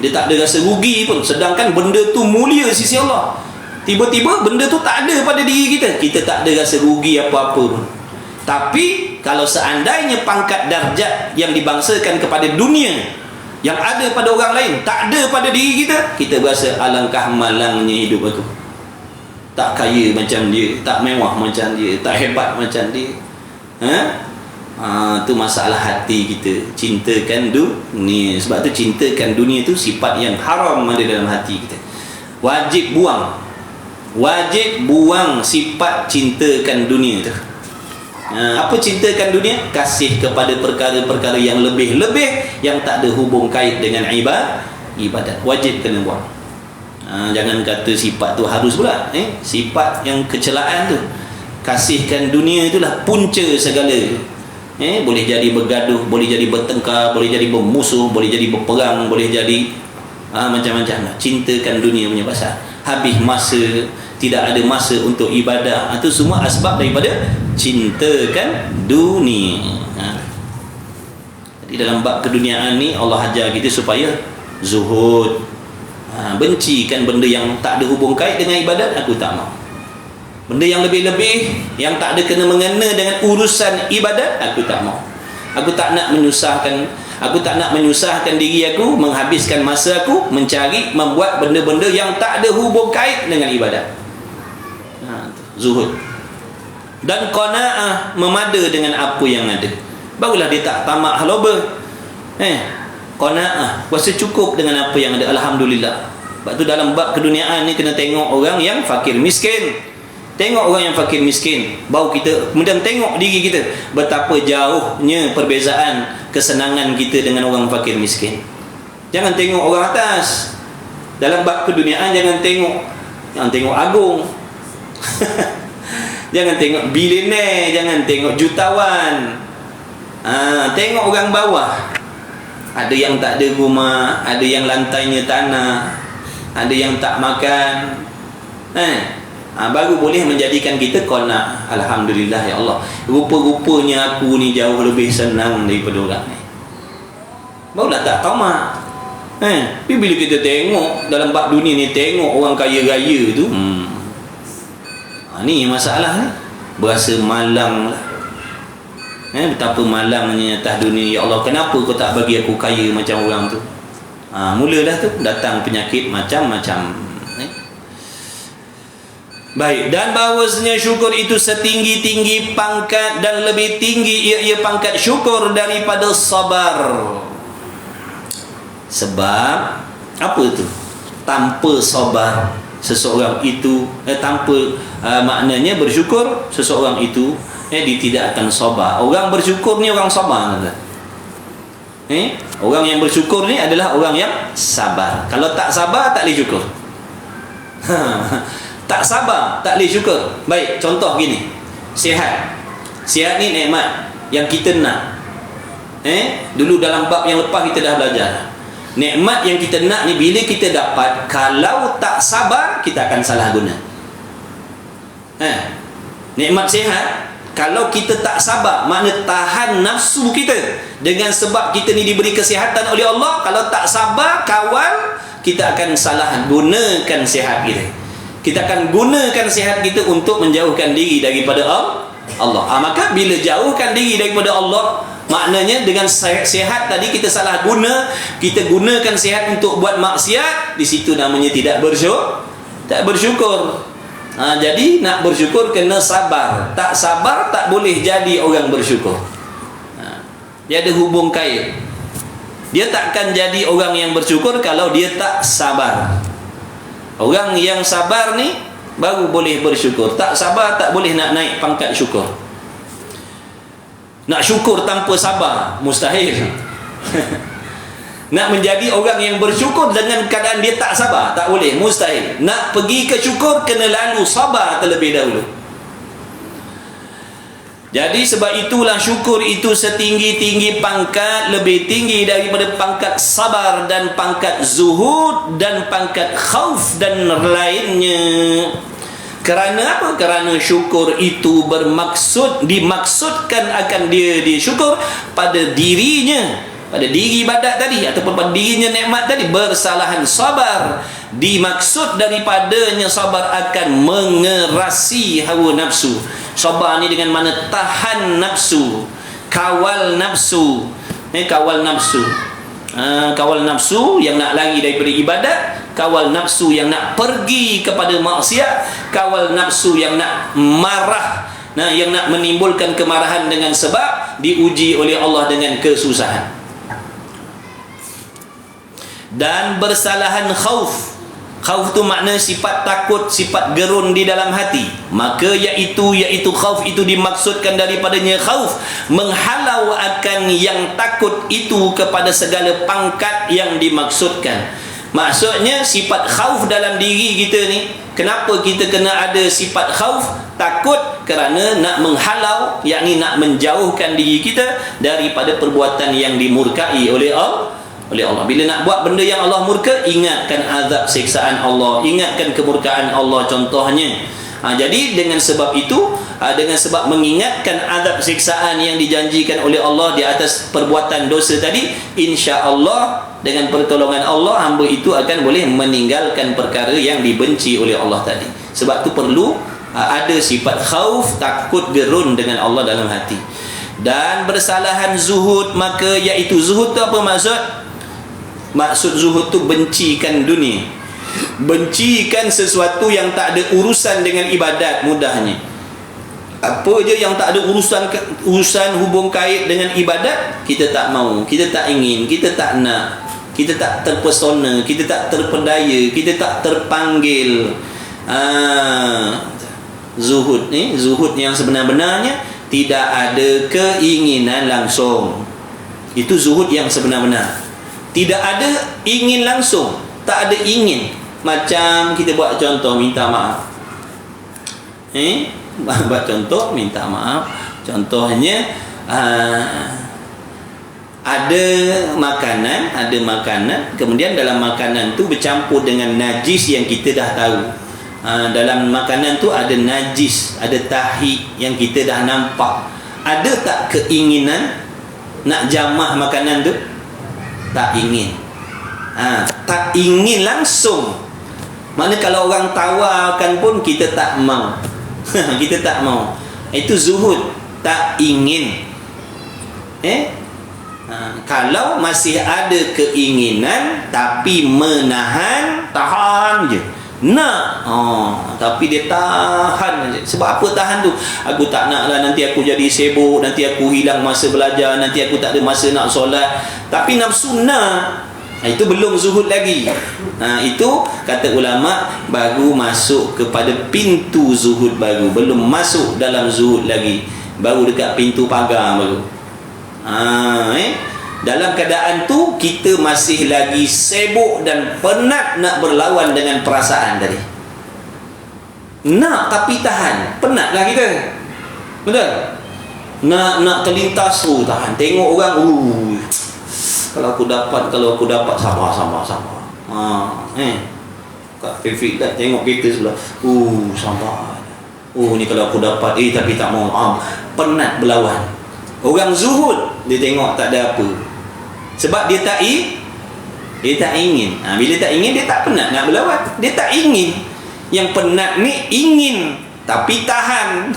Dia tak ada rasa rugi pun. Sedangkan benda tu mulia sisi Allah. Tiba-tiba benda tu tak ada pada diri kita, kita tak ada rasa rugi apa-apa pun. Tapi kalau seandainya pangkat darjat yang dibangsakan kepada dunia yang ada pada orang lain tak ada pada diri kita, kita berasa alangkah malangnya hidup aku. Tak kaya macam dia, tak mewah macam dia, tak hebat macam dia. Tu masalah hati kita. Cintakan dunia. Sebab tu cintakan dunia tu sifat yang haram ada dalam hati kita. Wajib buang sifat cintakan dunia tu. Apa cintakan dunia? Kasih kepada perkara-perkara yang lebih-lebih yang tak ada hubung kait dengan ibadat. Wajib kena buang. Jangan kata sifat tu harus pula. Sifat yang kecelaan tu, kasihkan dunia itulah punca segala. Boleh jadi bergaduh, boleh jadi bertengkar, boleh jadi bermusuh, boleh jadi berperang, boleh jadi macam-macam. Cintakan dunia punya pasal. Habis masa, tidak ada masa untuk ibadah. Itu semua asbab daripada cintakan dunia. Jadi dalam bab keduniaan ni Allah ajar kita supaya zuhud. Bencikan benda yang tak ada hubung kait dengan ibadat, aku tak mau. Benda yang lebih-lebih yang tak ada kena mengena dengan urusan ibadat, aku tak mau. Aku tak nak menyusahkan diri aku, menghabiskan masa aku mencari, membuat benda-benda yang tak ada hubung kait dengan ibadat. Zuhud. Dan qanaah, memada dengan apa yang ada. Barulah dia tak tamak haloba. Qanaah, rasa cukup dengan apa yang ada. Alhamdulillah. Sebab tu dalam bab keduniaan ni kena tengok orang yang fakir miskin. Tengok orang yang fakir miskin, baru kita kemudian tengok diri kita, betapa jauhnya perbezaan kesenangan kita dengan orang fakir miskin. Jangan tengok orang atas. Dalam bab keduniaan jangan tengok agung. Jangan tengok bilioner, jangan tengok jutawan. Tengok orang bawah. Ada yang tak ada rumah, ada yang lantainya tanah, ada yang tak makan. Baru boleh menjadikan kita qana'. Alhamdulillah ya Allah, rupa-rupanya aku ni jauh lebih senang daripada orang ni. Barulah tak tamak. Tapi bila kita tengok dalam bab dunia ni, tengok orang kaya-raya tu, ni masalah ni. Berasa malang lah. Betapa malangnya atas dunia. Ya Allah, kenapa kau tak bagi aku kaya macam orang tu? Mulalah tu datang penyakit macam-macam. Baik, dan bahawasanya syukur itu setinggi-tinggi pangkat dan lebih tinggi ia pangkat syukur daripada sabar. Sebab apa tu? Tanpa sabar seseorang itu maknanya bersyukur, seseorang itu dia tidak akan sabar. Orang bersyukur ni orang sabar. Orang yang bersyukur ni adalah orang yang sabar. Kalau tak sabar tak boleh syukur. Tak sabar tak boleh syukur. Baik, contoh gini. Sihat ni nikmat yang kita nak. Dulu dalam bab yang lepas kita dah belajar. Nikmat yang kita nak ni bila kita dapat, kalau tak sabar kita akan salah guna. Nikmat sihat, kalau kita tak sabar, makna tahan nafsu kita. Dengan sebab kita ni diberi kesihatan oleh Allah, kalau tak sabar kawal, kita akan salah gunakan sihat kita. Kita akan gunakan sihat kita untuk menjauhkan diri daripada Allah. Maka bila jauhkan diri daripada Allah, maknanya dengan sihat tadi kita salah guna, kita gunakan sihat untuk buat maksiat, di situ namanya tidak bersyukur. Jadi nak bersyukur kena sabar. Tak sabar tak boleh jadi orang bersyukur. Dia ada hubung kait. Dia takkan jadi orang yang bersyukur kalau dia tak sabar. Orang yang sabar ni baru boleh bersyukur. Tak sabar tak boleh nak naik pangkat syukur. Nak syukur tanpa sabar mustahil. Nak menjadi orang yang bersyukur dengan keadaan dia tak sabar, tak boleh, mustahil. Nak pergi ke syukur kena lalu sabar terlebih dahulu. Jadi sebab itulah syukur itu setinggi-tinggi pangkat, lebih tinggi daripada pangkat sabar dan pangkat zuhud dan pangkat khauf dan lainnya. Kerana apa? Kerana syukur itu dimaksudkan akan dia disyukur pada dirinya, pada diri ibadat tadi ataupun pada dirinya nikmat tadi, bersalahan sabar. Dimaksud daripadanya sabar akan mengerasi hawa nafsu. Sabar ni dengan mana tahan nafsu, kawal nafsu. Kawal nafsu. Kawal nafsu yang nak lari daripada ibadat, kawal nafsu yang nak pergi kepada maksiat, kawal nafsu yang nak marah, yang nak menimbulkan kemarahan dengan sebab diuji oleh Allah dengan kesusahan. Dan bersalahan khauf. Khauf tu makna sifat takut, sifat gerun di dalam hati. Maka iaitu khauf itu dimaksudkan daripadanya khauf, menghalau akan yang takut itu kepada segala pangkat yang dimaksudkan. Maksudnya sifat khauf dalam diri kita ni, kenapa kita kena ada sifat khauf? Takut kerana nak menghalau, yakni nak menjauhkan diri kita daripada perbuatan yang dimurkai oleh Allah. Bila nak buat benda yang Allah murka, ingatkan azab siksaan Allah, ingatkan kemurkaan Allah contohnya. Jadi dengan sebab itu, dengan sebab mengingatkan azab siksaan yang dijanjikan oleh Allah di atas perbuatan dosa tadi, insya-Allah dengan pertolongan Allah, hamba itu akan boleh meninggalkan perkara yang dibenci oleh Allah tadi. Sebab tu perlu ada sifat khauf, takut gerun dengan Allah dalam hati. Dan bersalahan zuhud, maka iaitu zuhud tu apa maksud? Maksud zuhud tu bencikan dunia, bencikan sesuatu yang tak ada urusan dengan ibadat. Mudahnya, apa je yang tak ada urusan hubung kait dengan ibadat, kita tak mau, kita tak ingin, kita tak nak, kita tak terpesona, kita tak terpedaya, kita tak terpanggil. Zuhud ni, zuhud yang sebenar-benarnya tidak ada keinginan langsung. Itu zuhud yang sebenar-benar. Tidak ada ingin langsung, tak ada ingin. Macam kita buat contoh minta maaf. Buat contoh minta maaf. Contohnya ada makanan, kemudian dalam makanan tu bercampur dengan najis yang kita dah tahu. Dalam makanan tu ada najis, ada tahi yang kita dah nampak. Ada tak keinginan nak jamah makanan tu? Tak ingin. Tak ingin langsung. Mana kalau orang tawarkan pun kita tak mau. Kita tak mau. Itu zuhud, tak ingin. Kalau masih ada keinginan tapi menahan, tahan je. Nak, tapi dia tahan je. Sebab apa tahan tu? Aku tak nak lah, nanti aku jadi sibuk, nanti aku hilang masa belajar, nanti aku tak ada masa nak solat. Tapi nafsu nak, itu belum zuhud lagi. Itu kata ulama baru masuk kepada pintu zuhud baru, belum masuk dalam zuhud lagi, baru dekat pintu pagar baru. Dalam keadaan tu kita masih lagi sibuk dan penat nak berlawan dengan perasaan tadi. Nak tapi tahan, penatlah kita. Betul? Nak terlintas, tahan. Tengok orang, kalau aku dapat sabar. Kat Fifik tak tengok kereta sebelah, sabar. Ni kalau aku dapat, tapi tak mau. Penat berlawan. Orang zuhud, dia tengok tak ada apa. Sebab dia tak ingin. Bila tak ingin, dia tak penat nak berlawan. Dia tak ingin. Yang penat ni ingin tapi tahan.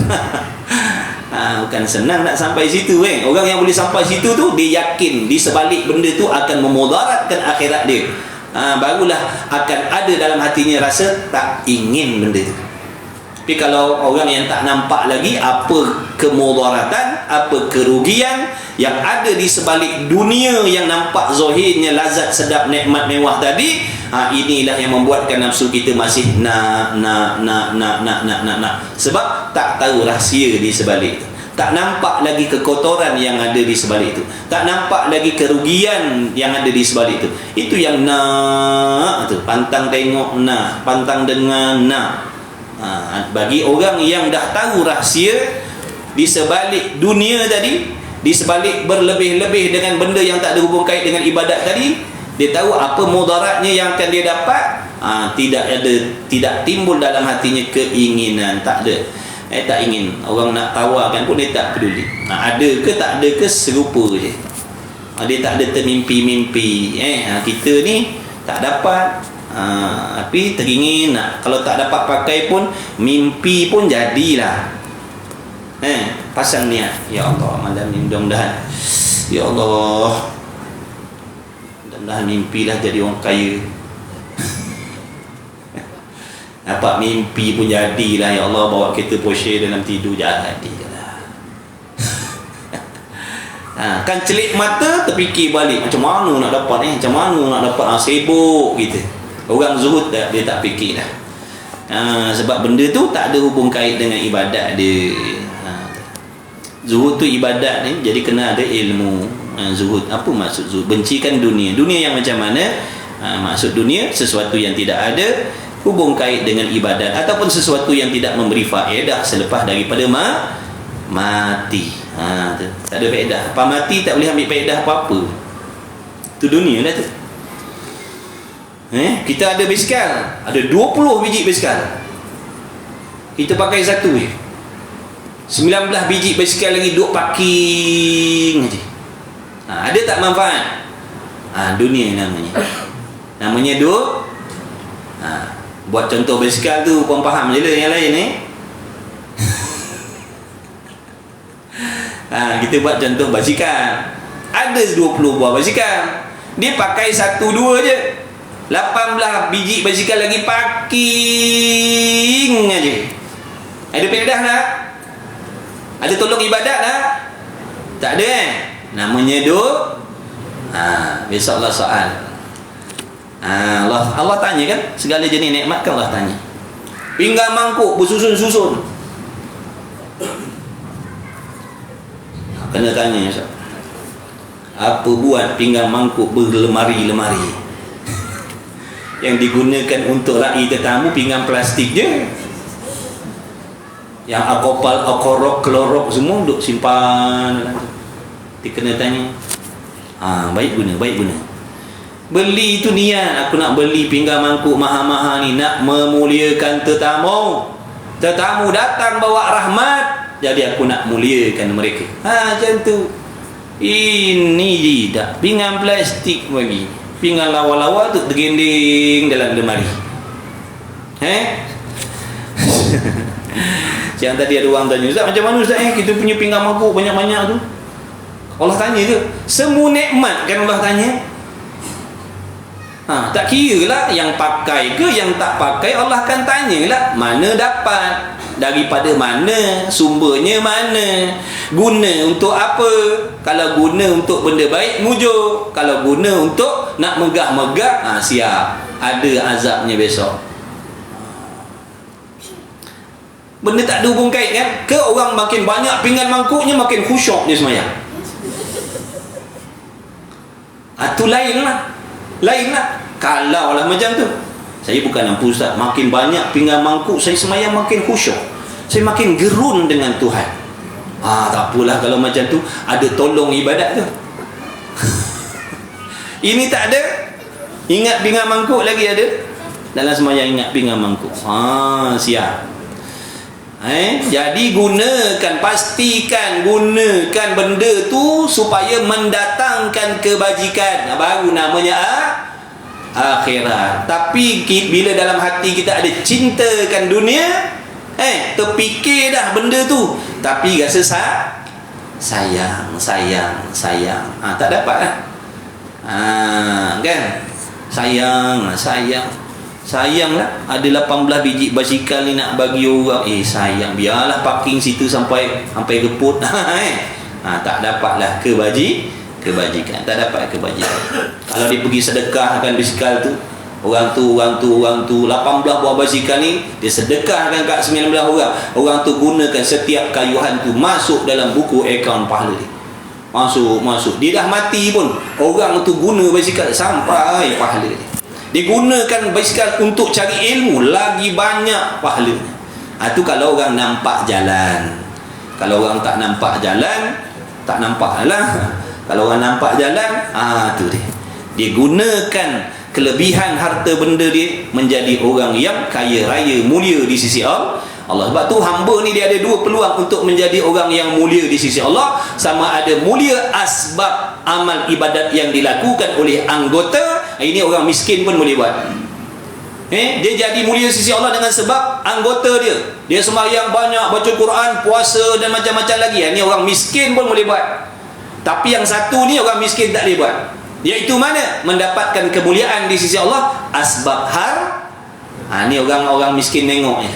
Bukan senang nak sampai situ. Orang yang boleh sampai situ tu, dia yakin di sebalik benda tu akan memudaratkan akhirat dia. Barulah akan ada dalam hatinya rasa tak ingin benda tu. Tapi kalau orang yang tak nampak lagi apa kemudaratan, apa kerugian yang ada di sebalik dunia yang nampak zahirnya lazat, sedap, nikmat, mewah tadi, inilah yang membuatkan nafsu kita masih nak. Sebab tak tahu rahsia di sebalik itu. Tak nampak lagi kekotoran yang ada di sebalik itu. Tak nampak lagi kerugian yang ada di sebalik itu. Itu yang nak tu, pantang tengok nak, pantang dengar nak. Bagi orang yang dah tahu rahsia di sebalik dunia tadi, di sebalik berlebih-lebih dengan benda yang tak ada hubung kait dengan ibadat tadi, dia tahu apa mudaratnya yang akan dia dapat. Tidak timbul dalam hatinya keinginan, tak ada. Tak ingin. Orang nak tawarkan pun dia tak peduli. Ada ke tak ada ke, serupa je. Dia tak ada termimpi-mimpi. Kita ni tak dapat, tapi teringin nak. Kalau tak dapat pakai pun, mimpi pun jadilah. Pasang niat, ya Allah malam ni mudah-mudahan, ya Allah mudah-mudahan mimpilah jadi orang kaya. Dapat mimpi pun jadilah, ya Allah bawa kereta Porsche dalam tidur, jadilah. Kan celik mata terfikir balik macam mana nak dapat macam mana nak dapat, sibuk kita. Orang zuhud dia tak fikir dah. Sebab benda tu tak ada hubung kait dengan ibadat dia. Zuhud tu ibadat ni, jadi kena ada ilmu. Zuhud, apa maksud zuhud? Bencikan dunia. Dunia yang macam mana? Maksud dunia sesuatu yang tidak ada hubung kait dengan ibadat, ataupun sesuatu yang tidak memberi faedah selepas daripada mati. Tak ada faedah. Apa mati tak boleh ambil faedah apa-apa. Tu dunia dah tu. Kita ada basikal, ada 20 biji basikal, kita pakai satu 19 biji basikal lagi duk parking aja. Ada tak manfaat? Dunia namanya duk. Buat contoh basikal tu, puan faham je lah yang lain ni. Kita buat contoh basikal. Ada 20 buah basikal, dia pakai 1-2 je. 18 biji basikal lagi parking aja. Ada faedah tak? Ada tolong ibadat tak? Tak ada namanya duk. Besok Allah soal. Allah tanya kan, segala jenis nikmat kan Allah tanya. Pinggang mangkuk bersusun-susun, kena tanya, apa buat pinggang mangkuk berlemari-lemari? Yang digunakan untuk rai tetamu pinggang plastik je. Yang akopal, akorok, klorok semua duk simpan. Dia kena tanya. Baik guna. Beli tu niat, aku nak beli pinggang mangkuk mahal-mahal ni, nak memuliakan tetamu. Tetamu datang bawa rahmat, jadi aku nak muliakan mereka. Macam tu. Ini tidak pinggang plastik bagi. Pinggang lawa-lawa tu tergending dalam lemari. Yang tadi ada orang tanya, Ustaz macam mana Ustaz kita punya pinggang mangkuk banyak-banyak tu? Allah tanya ke? Semua nikmat kan Allah tanya. Tak kira lah yang pakai ke yang tak pakai, Allah akan tanya lah mana dapat, daripada mana, sumbernya mana, guna untuk apa. Kalau guna untuk benda baik, mujuk. Kalau guna untuk nak megah-megah, siap, ada azabnya besok. Benda tak ada hubung kait kan. Ke orang makin banyak pinggan mangkuknya, makin khusyuk dia semayang. Tu lain lah. Kalau lah macam tu, saya bukan nampu Ustaz, makin banyak pinggan mangkuk saya semayang makin khusyuk, saya makin gerun dengan Tuhan. Tak apalah kalau macam tu, ada tolong ibadat tu. Ini tak ada. Ingat pinggan mangkuk lagi ada dalam semayang, ingat pinggan mangkuk. Siap. Jadi pastikan gunakan benda tu supaya mendatangkan kebajikan, baru namanya akhirat. Tapi bila dalam hati kita ada cintakan dunia, terfikir dah benda tu, tapi rasa sayang. Tak dapat lah. Kan sayang lah. Ada 18 biji basikal ni nak bagi orang, sayang, biarlah parking situ sampai geput. Tak dapatlah kebajikan. Tak dapat kebajikan. Kalau dia pergi sedekahkan basikal tu, orang tu 18 buah basikal ni dia sedekahkan kat 19 orang. Orang tu gunakan setiap kayuhan tu masuk dalam buku akaun pahala dia. Masuk. Dia dah mati pun orang tu guna basikal sampai pahala dia. Dia gunakan basikal untuk cari ilmu, lagi banyak pahalanya. Tu kalau orang nampak jalan. Kalau orang tak nampak jalan, tak nampak lah. Kalau orang nampak jalan, tu dia gunakan kelebihan harta benda dia menjadi orang yang kaya raya mulia di sisi Allah. Sebab tu hamba ni dia ada dua peluang untuk menjadi orang yang mulia di sisi Allah. Sama ada mulia asbab amal ibadat yang dilakukan oleh anggota. Ini orang miskin pun boleh buat. Dia jadi mulia sisi Allah dengan sebab anggota dia. Dia sembahyang banyak, baca Quran, puasa dan macam-macam lagi. Ini orang miskin pun boleh buat. Tapi yang satu ni orang miskin tak boleh buat. Iaitu mana? Mendapatkan kemuliaan di sisi Allah asbab ni orang miskin tengok je.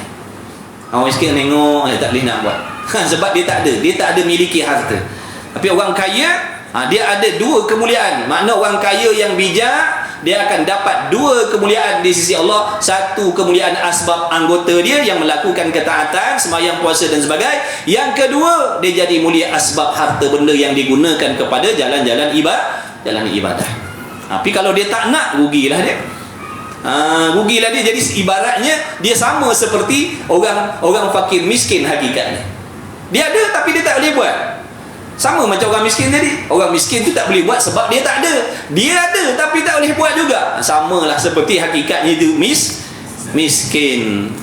Orang miskin tengok tak boleh nak buat. Sebab dia tak ada miliki harta. Tapi orang kaya dia ada dua kemuliaan. Makna orang kaya yang bijak, dia akan dapat dua kemuliaan di sisi Allah. Satu, kemuliaan asbab anggota dia yang melakukan ketaatan, sembahyang, puasa dan sebagainya. Yang kedua, dia jadi mulia asbab harta benda yang digunakan kepada jalan-jalan ibadah. Tapi kalau dia tak nak, rugilah dia. Rugilah dia. Jadi ibaratnya dia sama seperti orang fakir miskin hakikatnya. Dia ada tapi dia tak boleh buat. Sama macam orang miskin tadi. Orang miskin tu tak boleh buat sebab dia tak ada. Dia ada tapi tak boleh buat juga. Samalah seperti hakikatnya itu miskin.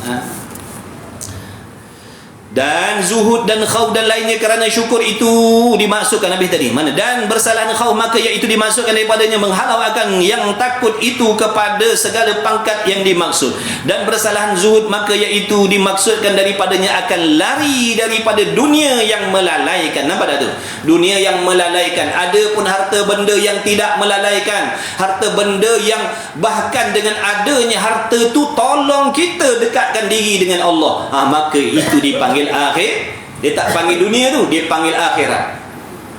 Dan zuhud dan khauf dan lainnya kerana syukur itu dimaksudkan Nabi tadi. Mana? Dan bersalahan khauf maka iaitu dimaksudkan daripadanya menghalau akan yang takut itu kepada segala pangkat yang dimaksud. Dan bersalahan zuhud maka iaitu dimaksudkan daripadanya akan lari daripada dunia yang melalaikan. Nampak tak tu? Dunia yang melalaikan. Ada pun harta benda yang tidak melalaikan. Harta benda yang bahkan dengan adanya harta tu tolong kita dekatkan diri dengan Allah. Maka itu dipanggil akhir. Dia tak panggil dunia tu, dia panggil akhirat.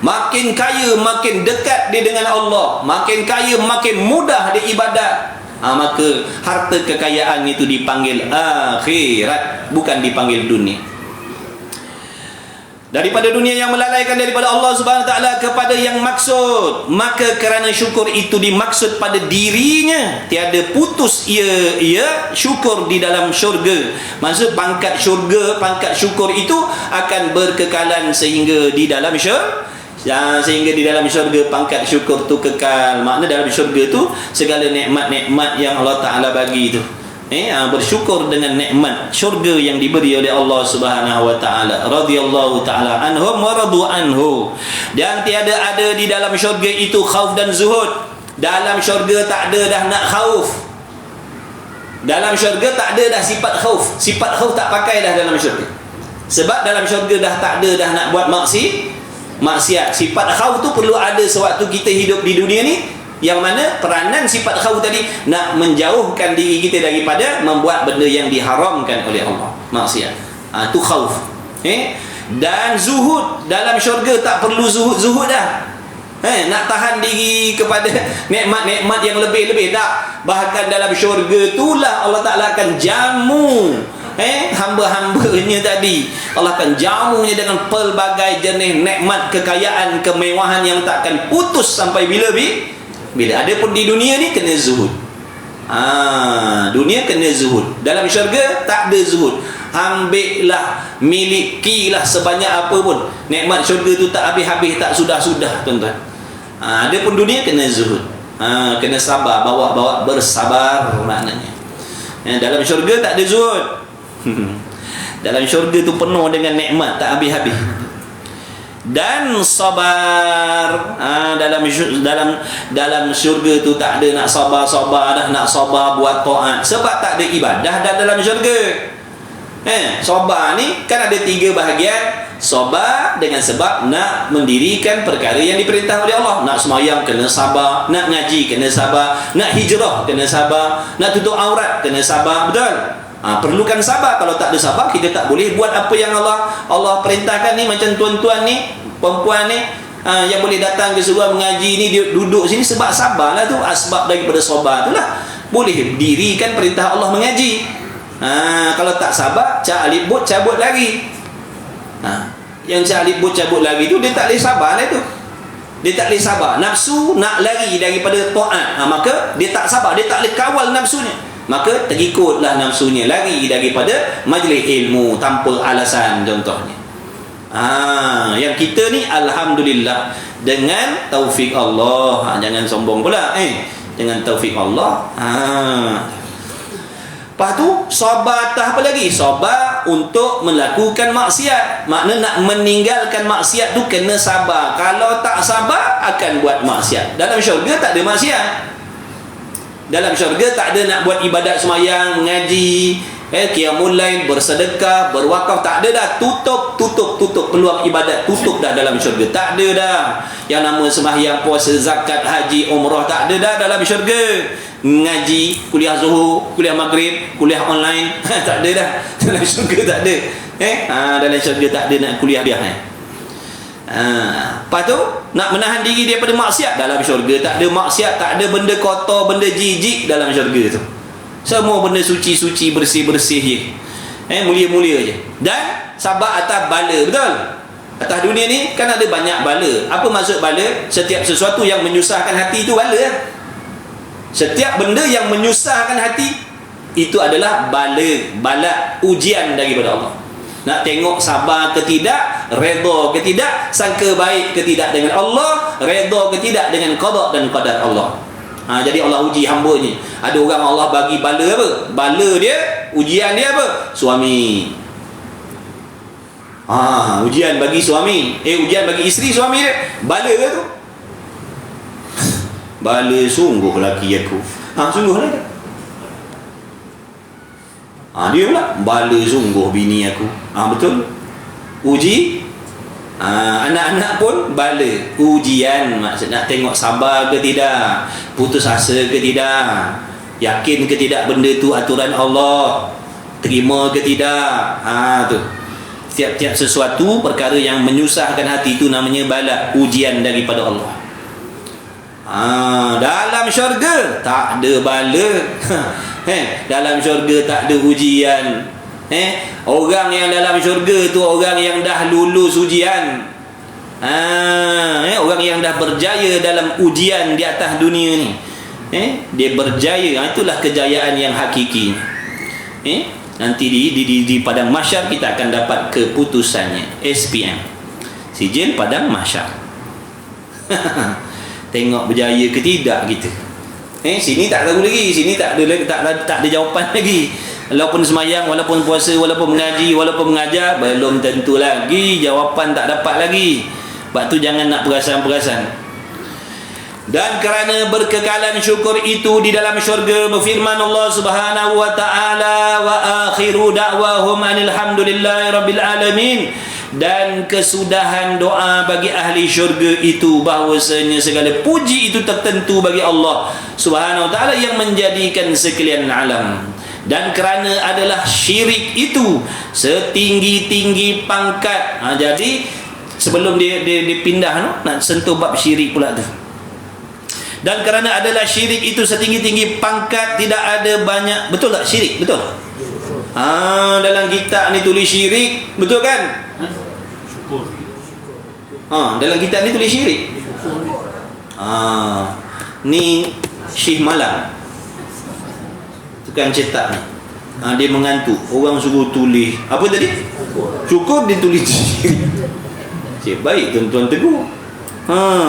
Makin kaya makin dekat dia dengan Allah, makin kaya makin mudah dia ibadat. Maka harta kekayaan itu dipanggil akhirat, bukan dipanggil dunia. Daripada dunia yang melalaikan daripada Allah Subhanahu Wa Taala kepada yang maksud. Maka kerana syukur itu dimaksud pada dirinya, tiada putus ia syukur di dalam syurga. Maksud pangkat syurga, pangkat syukur itu akan berkekalan sehingga di dalam syurga. Sehingga di dalam syurga pangkat syukur tu kekal. Makna dalam syurga tu segala nikmat-nikmat yang Allah Ta'ala bagi tu, bersyukur dengan nikmat syurga yang diberi oleh Allah Subhanahu Wa Taala. Radhiyallahu taala anhum wa radu anhu. Dan tiada ada di dalam syurga itu khauf dan zuhud. Dalam syurga tak ada dah nak khauf. Dalam syurga tak ada dah sifat khauf. Sifat khauf tak pakai dah dalam syurga. Sebab dalam syurga dah tak ada dah nak buat maksiat. Sifat khauf tu perlu ada sewaktu kita hidup di dunia ni. Yang mana peranan sifat khauf tadi nak menjauhkan diri kita daripada membuat benda yang diharamkan oleh Allah, maksiat. Itu khauf. Dan zuhud, dalam syurga tak perlu zuhud dah. Nak tahan diri kepada nikmat-nikmat yang lebih-lebih tak. Bahkan dalam syurga itulah Allah Ta'ala akan jamu hamba-hambanya tadi. Allah akan jamunya dengan pelbagai jenis nikmat, kekayaan, kemewahan yang takkan putus sampai bila-bila. Ada pun di dunia ni kena zuhud. Dunia kena zuhud. Dalam syurga tak ada zuhud. Ambillah, milikilah sebanyak apa pun. Nikmat syurga tu tak habis-habis, tak sudah-sudah, tuan-tuan. Ada pun dunia kena zuhud. Kena sabar, bawa bersabar maknanya. Dalam syurga tak ada zuhud. Dalam syurga tu penuh dengan nikmat tak habis-habis. Dan sabar. Dalam syurga tu tak ada nak sabar dah, nak sabar buat taat. Sebab tak ada ibadah dah dalam syurga. Sabar ni kan ada 3 bahagian. Sabar dengan sebab nak mendirikan perkara yang diperintah oleh Allah. Nak semayang kena sabar, nak ngaji kena sabar, nak hijrah kena sabar, nak tutup aurat kena sabar. Betul? Perlukan sabar. Kalau tak ada sabar, kita tak boleh buat apa yang Allah perintahkan ni. Macam tuan-tuan ni, perempuan ni, yang boleh datang ke surau mengaji ni, dia duduk sini sebab sabarlah tu. Sebab daripada sabar tu lah boleh dirikan perintah Allah mengaji. Kalau tak sabar, cak alif cabut lagi. Yang cak alif cabut lagi tu, dia tak boleh sabar lah tu. Dia tak boleh sabar. Nafsu nak lari daripada taat, maka dia tak sabar, dia tak boleh kawal nafsunya. Maka terikutlah nafsunya lari daripada majlis ilmu tanpa alasan, contohnya. Yang kita ni alhamdulillah dengan taufik Allah. Jangan sombong pula. Dengan taufik Allah. Lepas tu sabar atas apa lagi? Sabar sabar untuk melakukan maksiat. Makna nak meninggalkan maksiat tu kena sabar. Kalau tak sabar akan buat maksiat. Dalam syurga tak ada maksiat. Dalam syurga tak ada nak buat ibadat semayang, mengaji, qiyamul lail, bersedekah, berwakaf, tak ada dah. Tutup peluang ibadat, tutup dah dalam syurga. Tak ada dah yang nama sembahyang, puasa, zakat, haji, umrah, tak ada dah dalam syurga. Ngaji, kuliah zuhur, kuliah maghrib, kuliah online, tak ada dah dalam syurga. Tak ada. Dalam syurga tak ada nak kuliah dia. Lepas tu nak menahan diri daripada maksiat, dalam syurga tak ada maksiat, tak ada benda kotor, benda jijik dalam syurga tu. Semua benda suci-suci, bersih-bersih je. Mulia-mulia je. Dan sabar atas bala, betul? Atas dunia ni kan ada banyak bala. Apa maksud bala? Setiap sesuatu yang menyusahkan hati itu bala lah. Setiap benda yang menyusahkan hati itu adalah bala, ujian daripada Allah. Nak tengok sabar ke tidak, redha ke tidak, sangka baik ke tidak dengan Allah, redha ke tidak dengan qada dan qadar Allah. Jadi Allah uji hamba ni. Ada orang Allah bagi bala apa? Bala dia, ujian dia apa? Suami. Ujian bagi suami. Ujian bagi isteri suami dia. Bala ke tu? Bala sungguh laki aku. Sungguh lah. Dia pula bala sungguh bini aku. Betul. Uji. Anak-anak pun bala, ujian. Maksud nak tengok sabar ke tidak, putus asa ke tidak, yakin ke tidak benda tu aturan Allah, terima ke tidak. Tu tiap-tiap sesuatu perkara yang menyusahkan hati itu namanya bala, ujian daripada Allah. Dalam syurga tak ada bala. Dalam syurga tak ada ujian. Orang yang dalam syurga tu orang yang dah lulus ujian. Orang yang dah berjaya dalam ujian di atas dunia ni. Dia berjaya. Itulah kejayaan yang hakiki. Nanti di padang mahsyar kita akan dapat keputusannya. SPM, sijil padang mahsyar. Tengok berjaya ke tidak kita. Sini tak tahu lagi, sini tak ada jawapan lagi. Walaupun semayang, walaupun puasa, walaupun mengaji, walaupun mengajar, belum tentu lagi jawapan, tak dapat lagi. Sebab tu jangan nak perasan-perasan. Dan kerana berkekalan syukur itu di dalam syurga, berfirman Allah Subhanahu wa taala, wa akhiru da'wahum alhamdulillahi rabbil alamin. Dan kesudahan doa bagi ahli syurga itu bahwasanya segala puji itu tertentu bagi Allah Subhanahu wa taala yang menjadikan sekalian alam. Dan kerana adalah syirik itu setinggi-tinggi pangkat. Jadi sebelum dia pindah nak sentuh bab syirik pula tu. Dan kerana adalah syirik itu setinggi-tinggi pangkat, tidak ada banyak. Betul tak syirik? Betul? Dalam kitab ni tulis syirik, betul kan? Dalam kitab ni tulis syirik. Ni Syekh Malang, tukang cetak ni. Dia mengantuk. Orang suruh tulis apa tadi? Syukur, dia tulis syirik. Cik, baik tuan-tuan tegur.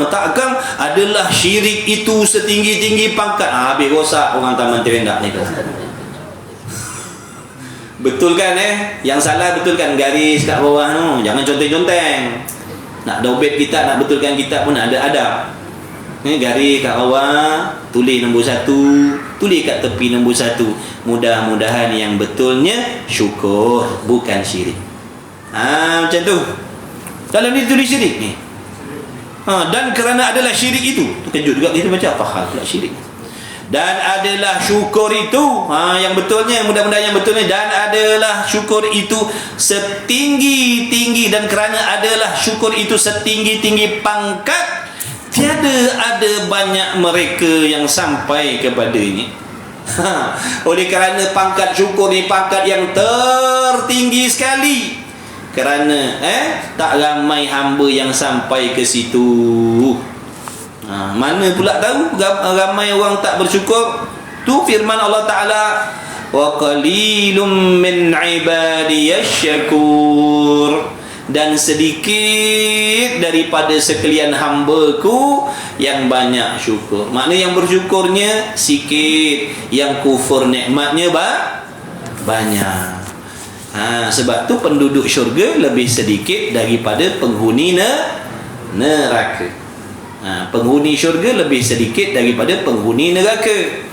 Takkan adalah syirik itu setinggi-tinggi pangkat. Habis rosak orang taman terendak ni. Betul kan Yang salah betul kan garis kat bawah tu. Jangan conteng-conteng. Nak dobet kita, nak betulkan kita pun ada adab. Garis kat bawah, tulis nombor 1, tulis kat tepi nombor 1. Mudah-mudahan yang betulnya syukur, bukan syirik. Macam tu. Kalau ni tulis syirik ni. Dan kerana adalah syirik itu, terkejut juga kita baca apa hal pula syirik. Dan adalah syukur itu, yang betulnya, mudah-mudahan yang betulnya, dan adalah syukur itu setinggi-tinggi, dan kerana adalah syukur itu setinggi-tinggi pangkat, tiada ada banyak mereka yang sampai kepadanya. Oleh kerana pangkat syukur ni pangkat yang tertinggi sekali, kerana tak ramai hamba yang sampai ke situ. Mana pula tahu ramai orang tak bersyukur. Tu firman Allah Ta'ala, wa qalilum min ibadiyash syakur. Dan sedikit daripada sekalian hambaku yang banyak syukur. Maknanya yang bersyukurnya sikit, yang kufur nikmatnya banyak. Sebab tu penduduk syurga lebih sedikit daripada penghuni neraka. Penghuni syurga lebih sedikit daripada penghuni neraka.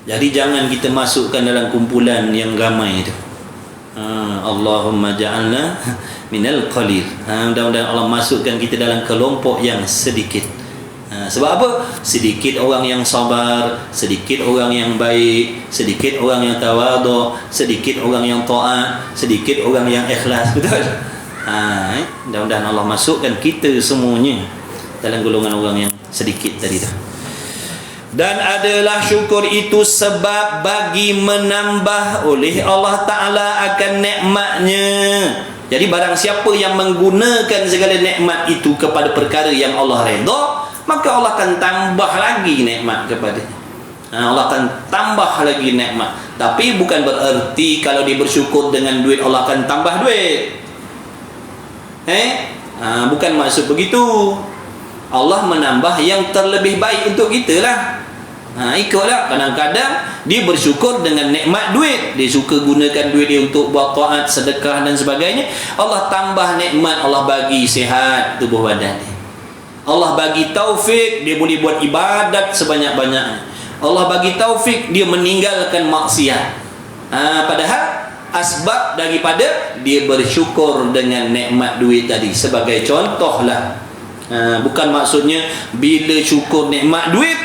Jadi jangan kita masukkan dalam kumpulan yang ramai itu. Allahumma ja'alna minal qalil. Mudah-mudahan Allah masukkan kita dalam kelompok yang sedikit. Sebab apa? Sedikit orang yang sabar, sedikit orang yang baik, sedikit orang yang tawadhu, sedikit orang yang taat, sedikit orang yang ikhlas. Betul? Mudah-mudahan Allah masukkan kita semuanya dalam golongan orang yang sedikit tadi tu. Dan adalah syukur itu sebab bagi menambah oleh Allah Ta'ala akan nikmatnya. Jadi barang siapa yang menggunakan segala nikmat itu kepada perkara yang Allah redha, maka Allah akan tambah lagi nikmat kepadanya. Allah akan tambah lagi nikmat. Tapi bukan bererti kalau dia bersyukur dengan duit Allah akan tambah duit. Bukan maksud begitu. Allah menambah yang terlebih baik untuk kita lah. Ikutlah. Kadang-kadang dia bersyukur dengan nikmat duit, dia suka gunakan duit dia untuk buat taat, sedekah dan sebagainya. Allah tambah nikmat, Allah bagi sihat tubuh badan dia, Allah bagi taufik, dia boleh buat ibadat sebanyak-banyaknya. Allah bagi taufik, dia meninggalkan maksiat. Padahal asbab daripada dia bersyukur dengan nikmat duit tadi. Sebagai contohlah, bukan maksudnya bila syukur nikmat duit,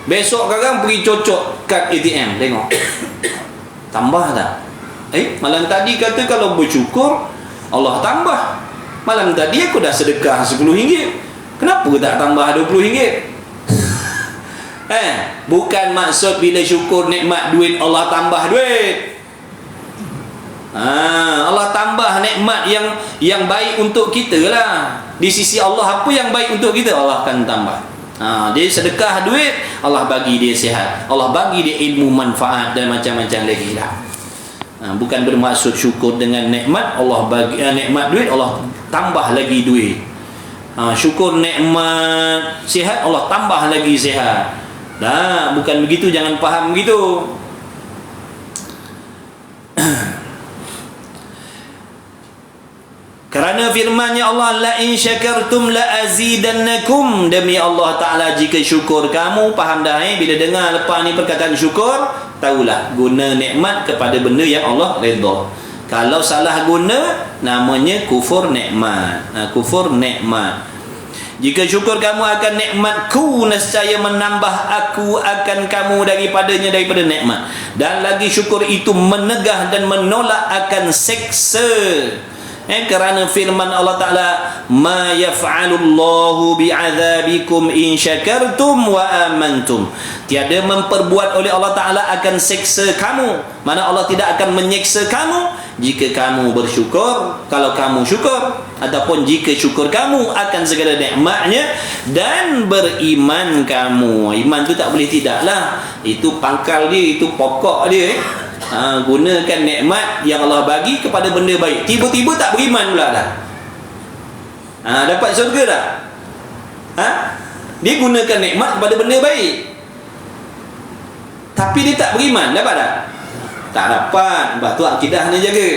besok kadang pergi cocok kad ATM, tengok tambah tak? Malam tadi kata kalau bersyukur Allah tambah. Malam tadi aku dah sedekah RM10, kenapa tak tambah RM20? Bukan maksud bila syukur nikmat duit Allah tambah duit. Allah tambah nikmat yang baik untuk kita lah. Di sisi Allah apa yang baik untuk kita, Allah akan tambah. Dia sedekah duit, Allah bagi dia sihat, Allah bagi dia ilmu manfaat dan macam-macam lagi lah. Bukan bermaksud syukur dengan nikmat Allah bagi nikmat duit, Allah tambah lagi duit. Syukur nikmat sihat, Allah tambah lagi sihat. Bukan begitu, jangan faham begitu. Kerana firman-Nya Allah, la in syakartum la azidannakum. Demi Allah Ta'ala, jika syukur kamu, faham dah bila dengar lepas ni perkataan syukur, tahulah guna nikmat kepada benda yang Allah redha. Kalau salah guna, namanya kufur nikmat. Kufur nikmat. Jika syukur kamu akan nikmatku, nescaya menambah aku akan kamu daripada nikmat. Dan lagi syukur itu menegah dan menolak akan seksa. Kerana firman Allah Ta'ala, ma yaf'alullahu bi'adzabikum in syakartum wa amantum. Tiada memperbuat oleh Allah Ta'ala akan seksa kamu. Mana Allah tidak akan menyeksa kamu jika kamu bersyukur, kalau kamu syukur, ataupun jika syukur kamu akan segala nikmatnya dan beriman kamu. Iman tu tak boleh tidaklah, itu pangkal dia, itu pokok dia. Gunakan nikmat yang Allah bagi kepada benda baik. Tiba-tiba tak beriman pula dah. Dapat syurga tak? Dia gunakan nikmat kepada benda baik, tapi dia tak beriman, dapat tak? Tak dapat. Sebab tu akidah kena jaga.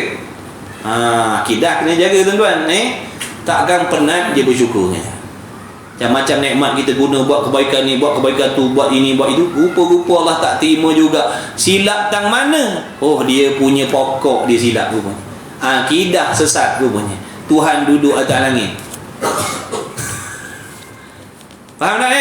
Akidah kena jaga tuan-tuan. Takkan pernah dia bersyukur. Macam-macam nikmat kita guna buat kebaikan ni, buat kebaikan tu, buat ini, buat itu, rupa-rupa Allah tak terima juga. Silap tang mana? Dia punya pokok dia silap rupanya. Akidah sesat rupanya. Tuhan duduk atas langit. Faham tak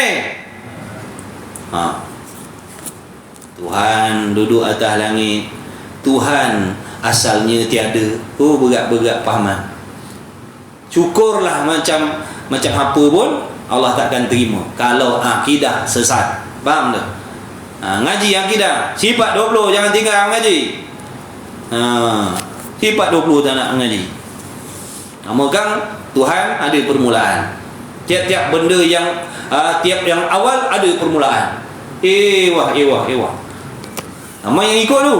Tuhan duduk atas langit. Tuhan asalnya tiada. Berat-berat fahaman. Syukurlah macam apa pun Allah takkan terima kalau akidah sesat. Faham tak? Ngaji akidah sifat 20, jangan tinggal ngaji. Sifat 20 tak nak ngaji. Megang Tuhan ada permulaan. Tiap-tiap benda yang tiap yang awal ada permulaan. Ewah. Nama yang ikut tu.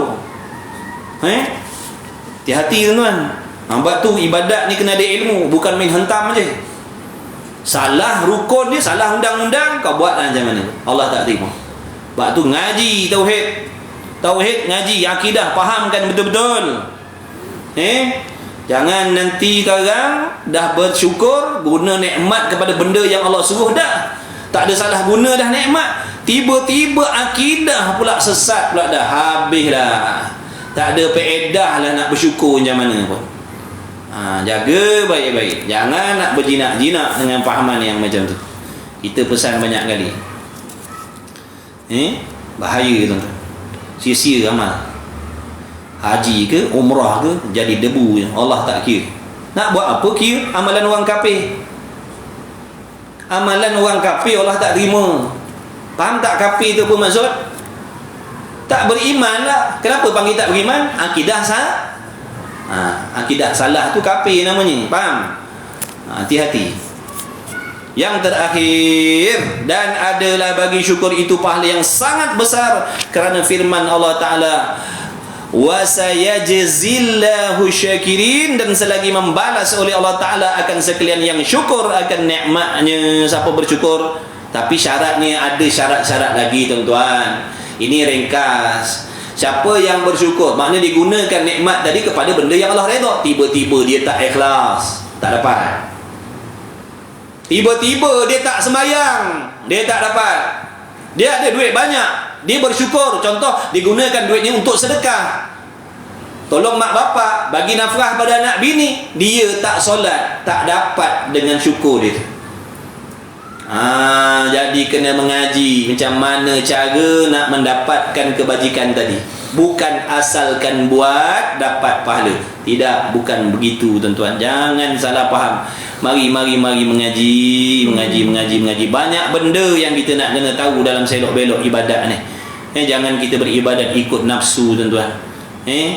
Hati-hati tuan-tuan. Sebab tu ibadat ni kena ada ilmu, bukan main hentam aja. Salah rukun dia, salah undang-undang, kau buat macam mana, Allah tak terima. Sebab tu ngaji tauhid tauhid, ngaji akidah, fahamkan betul-betul. Jangan nanti sekarang dah bersyukur, guna nikmat kepada benda yang Allah suruh dah. Tak ada salah guna dah nikmat. Tiba-tiba akidah pula sesat pula dah. Habislah. Tak ada faedah lah nak bersyukur macam mana pun. Jaga baik-baik. Jangan nak berjinak-jinak dengan fahaman yang macam tu. Kita pesan banyak kali. Bahaya tuan-tuan. Sia-sia amal. Haji ke umrah ke jadi debu je. Allah tak kira. Nak buat apa kira amalan orang kafir? Amalan orang kafir Allah tak terima. Faham tak kafir tu apa maksud? Tak beriman lah. Kenapa panggil tak beriman? Akidah salah. Akidah salah tu kafir namanya. Faham? Hati-hati. Yang terakhir, dan adalah bagi syukur itu pahala yang sangat besar kerana firman Allah Ta'ala, wa sayajzillahu syakirin, dan selagi membalas oleh Allah Ta'ala akan sekalian yang syukur akan nikmatnya. Siapa bersyukur? Tapi syaratnya ada syarat-syarat lagi tuan-tuan. Ini ringkas. Siapa yang bersyukur? Maknanya digunakan nikmat tadi kepada benda yang Allah redha. Tiba-tiba dia tak ikhlas, tak dapat. Tiba-tiba dia tak sembahyang, dia tak dapat. Dia ada duit banyak, dia bersyukur. Contoh, digunakan duitnya untuk sedekah, tolong mak bapak, bagi nafkah pada anak bini. Dia tak solat, tak dapat dengan syukur dia. Jadi kena mengaji macam mana cara nak mendapatkan kebajikan tadi. Bukan asalkan buat dapat pahala. Tidak, bukan begitu tuan-tuan. Jangan salah faham. Mari mengaji. Banyak benda yang kita nak kena tahu dalam selok-belok ibadat ni. Jangan kita beribadat ikut nafsu tuan-tuan.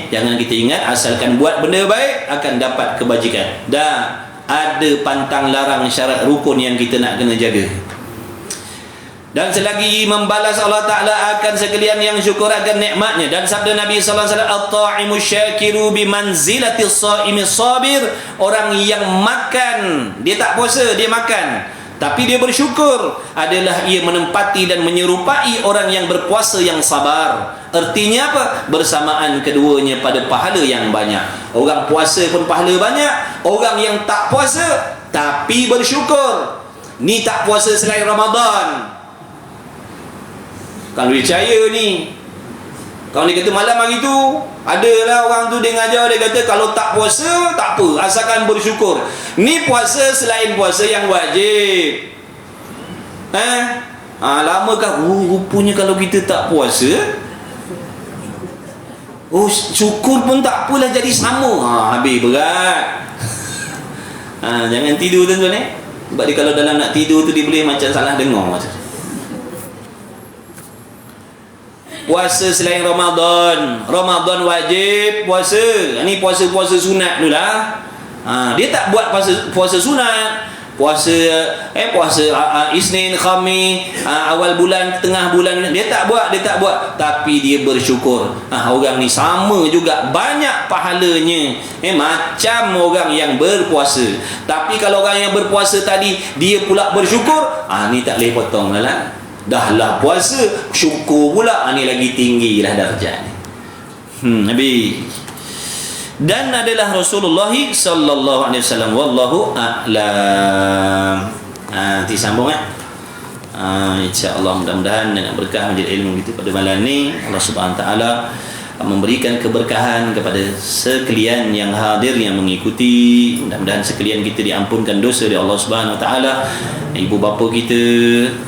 Jangan kita ingat asalkan buat benda baik akan dapat kebajikan. Dah ada pantang larang syarat rukun yang kita nak kena jaga. Dan selagi membalas Allah Ta'ala akan sekalian yang syukur akan nikmatnya. Dan sabda Nabi SAW, at-ta'imu syakiru bimanzilati as-sa'imi sabir. Orang yang makan, dia tak puasa, dia makan, tapi dia bersyukur, adalah ia menempati dan menyerupai orang yang berpuasa yang sabar. Artinya apa? Bersamaan keduanya pada pahala yang banyak. Orang puasa pun pahala banyak. Orang yang tak puasa tapi bersyukur, ni tak puasa selain Ramadan. Kalau dia percaya ni, kalau dia kata malam hari tu, adalah orang tu dia ngajar, dia kata kalau tak puasa tak apa, asalkan bersyukur. Ni puasa selain puasa yang wajib. Lamakah rupanya kalau kita tak puasa, syukur pun tak apalah, jadi sama. Habis berat. Jangan tidur tuan-tuan. Sebab dia kalau dalam nak tidur tu dia boleh macam salah dengar macam. Puasa selain Ramadan. Ramadan wajib puasa. Ni puasa-puasa sunat dulu lah. Dia tak buat puasa sunat. Puasa Isnin, Khamis, awal bulan, tengah bulan, dia tak buat. Tapi dia bersyukur. Orang ni sama juga banyak pahalanya. Macam orang yang berpuasa. Tapi kalau orang yang berpuasa tadi dia pula bersyukur, ni tak boleh potong lah. Dah lah puasa, syukur pula, ni lagi tinggi lah darjah ni. Habis. Dan adalah Rasulullah sallallahu alaihi wasallam, wallahu a'lam. Nanti sambung insya-Allah, mudah-mudahan dengan berkah majlis ilmu kita pada malam ni, Allah Subhanahu wa taala memberikan keberkahan kepada sekalian yang hadir, yang mengikuti. Mudah-mudahan sekalian kita diampunkan dosa oleh Allah Subhanahu wa taala. Ibu bapa kita,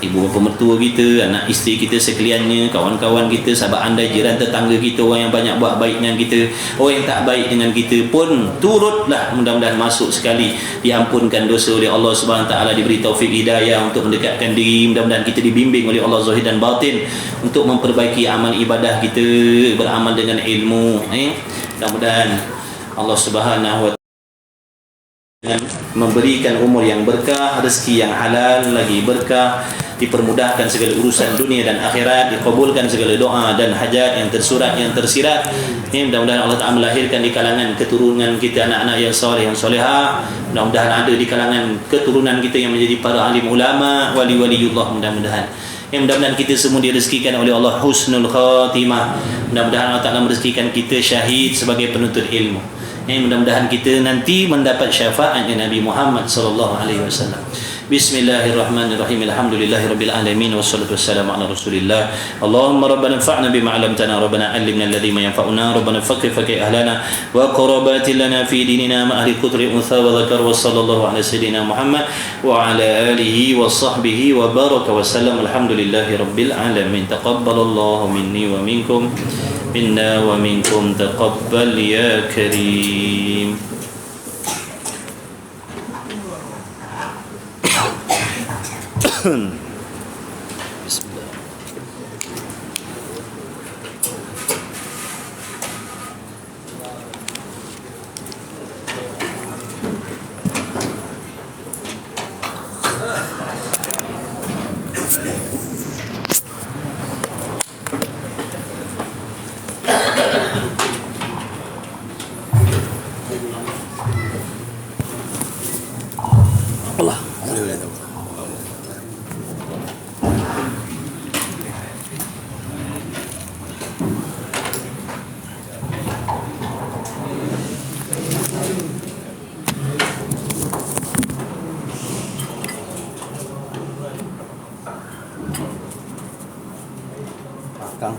ibu bapa mertua kita, anak isteri kita sekaliannya, kawan-kawan kita, sahabat anda, jiran tetangga kita, orang yang banyak buat baik dengan kita, orang yang tak baik dengan kita pun turutlah mudah-mudahan masuk sekali diampunkan dosa oleh Allah Subhanahu wa taala, diberi taufik hidayah untuk mendekatkan diri. Mudah-mudahan kita dibimbing oleh Allah zahir dan batin untuk memperbaiki amal ibadah kita, beramal dengan ilmu. Mudah-mudahan Allah Subhanahu wa taala memberikan umur yang berkah, rezeki yang halal lagi berkah, dipermudahkan segala urusan dunia dan akhirat, dikabulkan segala doa dan hajat yang tersurat, yang tersirat. Mudah-mudahan Allah Ta'ala melahirkan di kalangan keturunan kita anak-anak yang soleh, yang solehah. Mudah-mudahan ada di kalangan keturunan kita yang menjadi para alim ulama, wali-waliullah. Mudah-mudahan Mudah-mudahan kita semua direzekikan oleh Allah husnul khatimah. Mudah-mudahan Allah Ta'ala merezekikan kita syahid sebagai penuntut ilmu. Mudah-mudahan kita nanti mendapat syafaatnya Nabi Muhammad sallallahu alaihi wasallam. Bismillahirrahmanirrahim. Alhamdulillahirabbil alamin wassalatu wassalamu ala Rasulillah. Allahumma rabbana anfa'na bima 'allamtana, rabbana 'allimna alladhi ma yanfa'una, rabbana faqih ahlana wa qarabatin lana fi dinina ma ahli qutri untha wa dhakar wa sallallahu ala sayyidina Muhammad wa ala alihi wa sahbihi wa baraka wa sallam. Alhamdulillahirabbil alamin. Taqabbalallahu minni wa minkum, minna wa minkum, taqabbal ya karim. Bismillah. Allah. Kang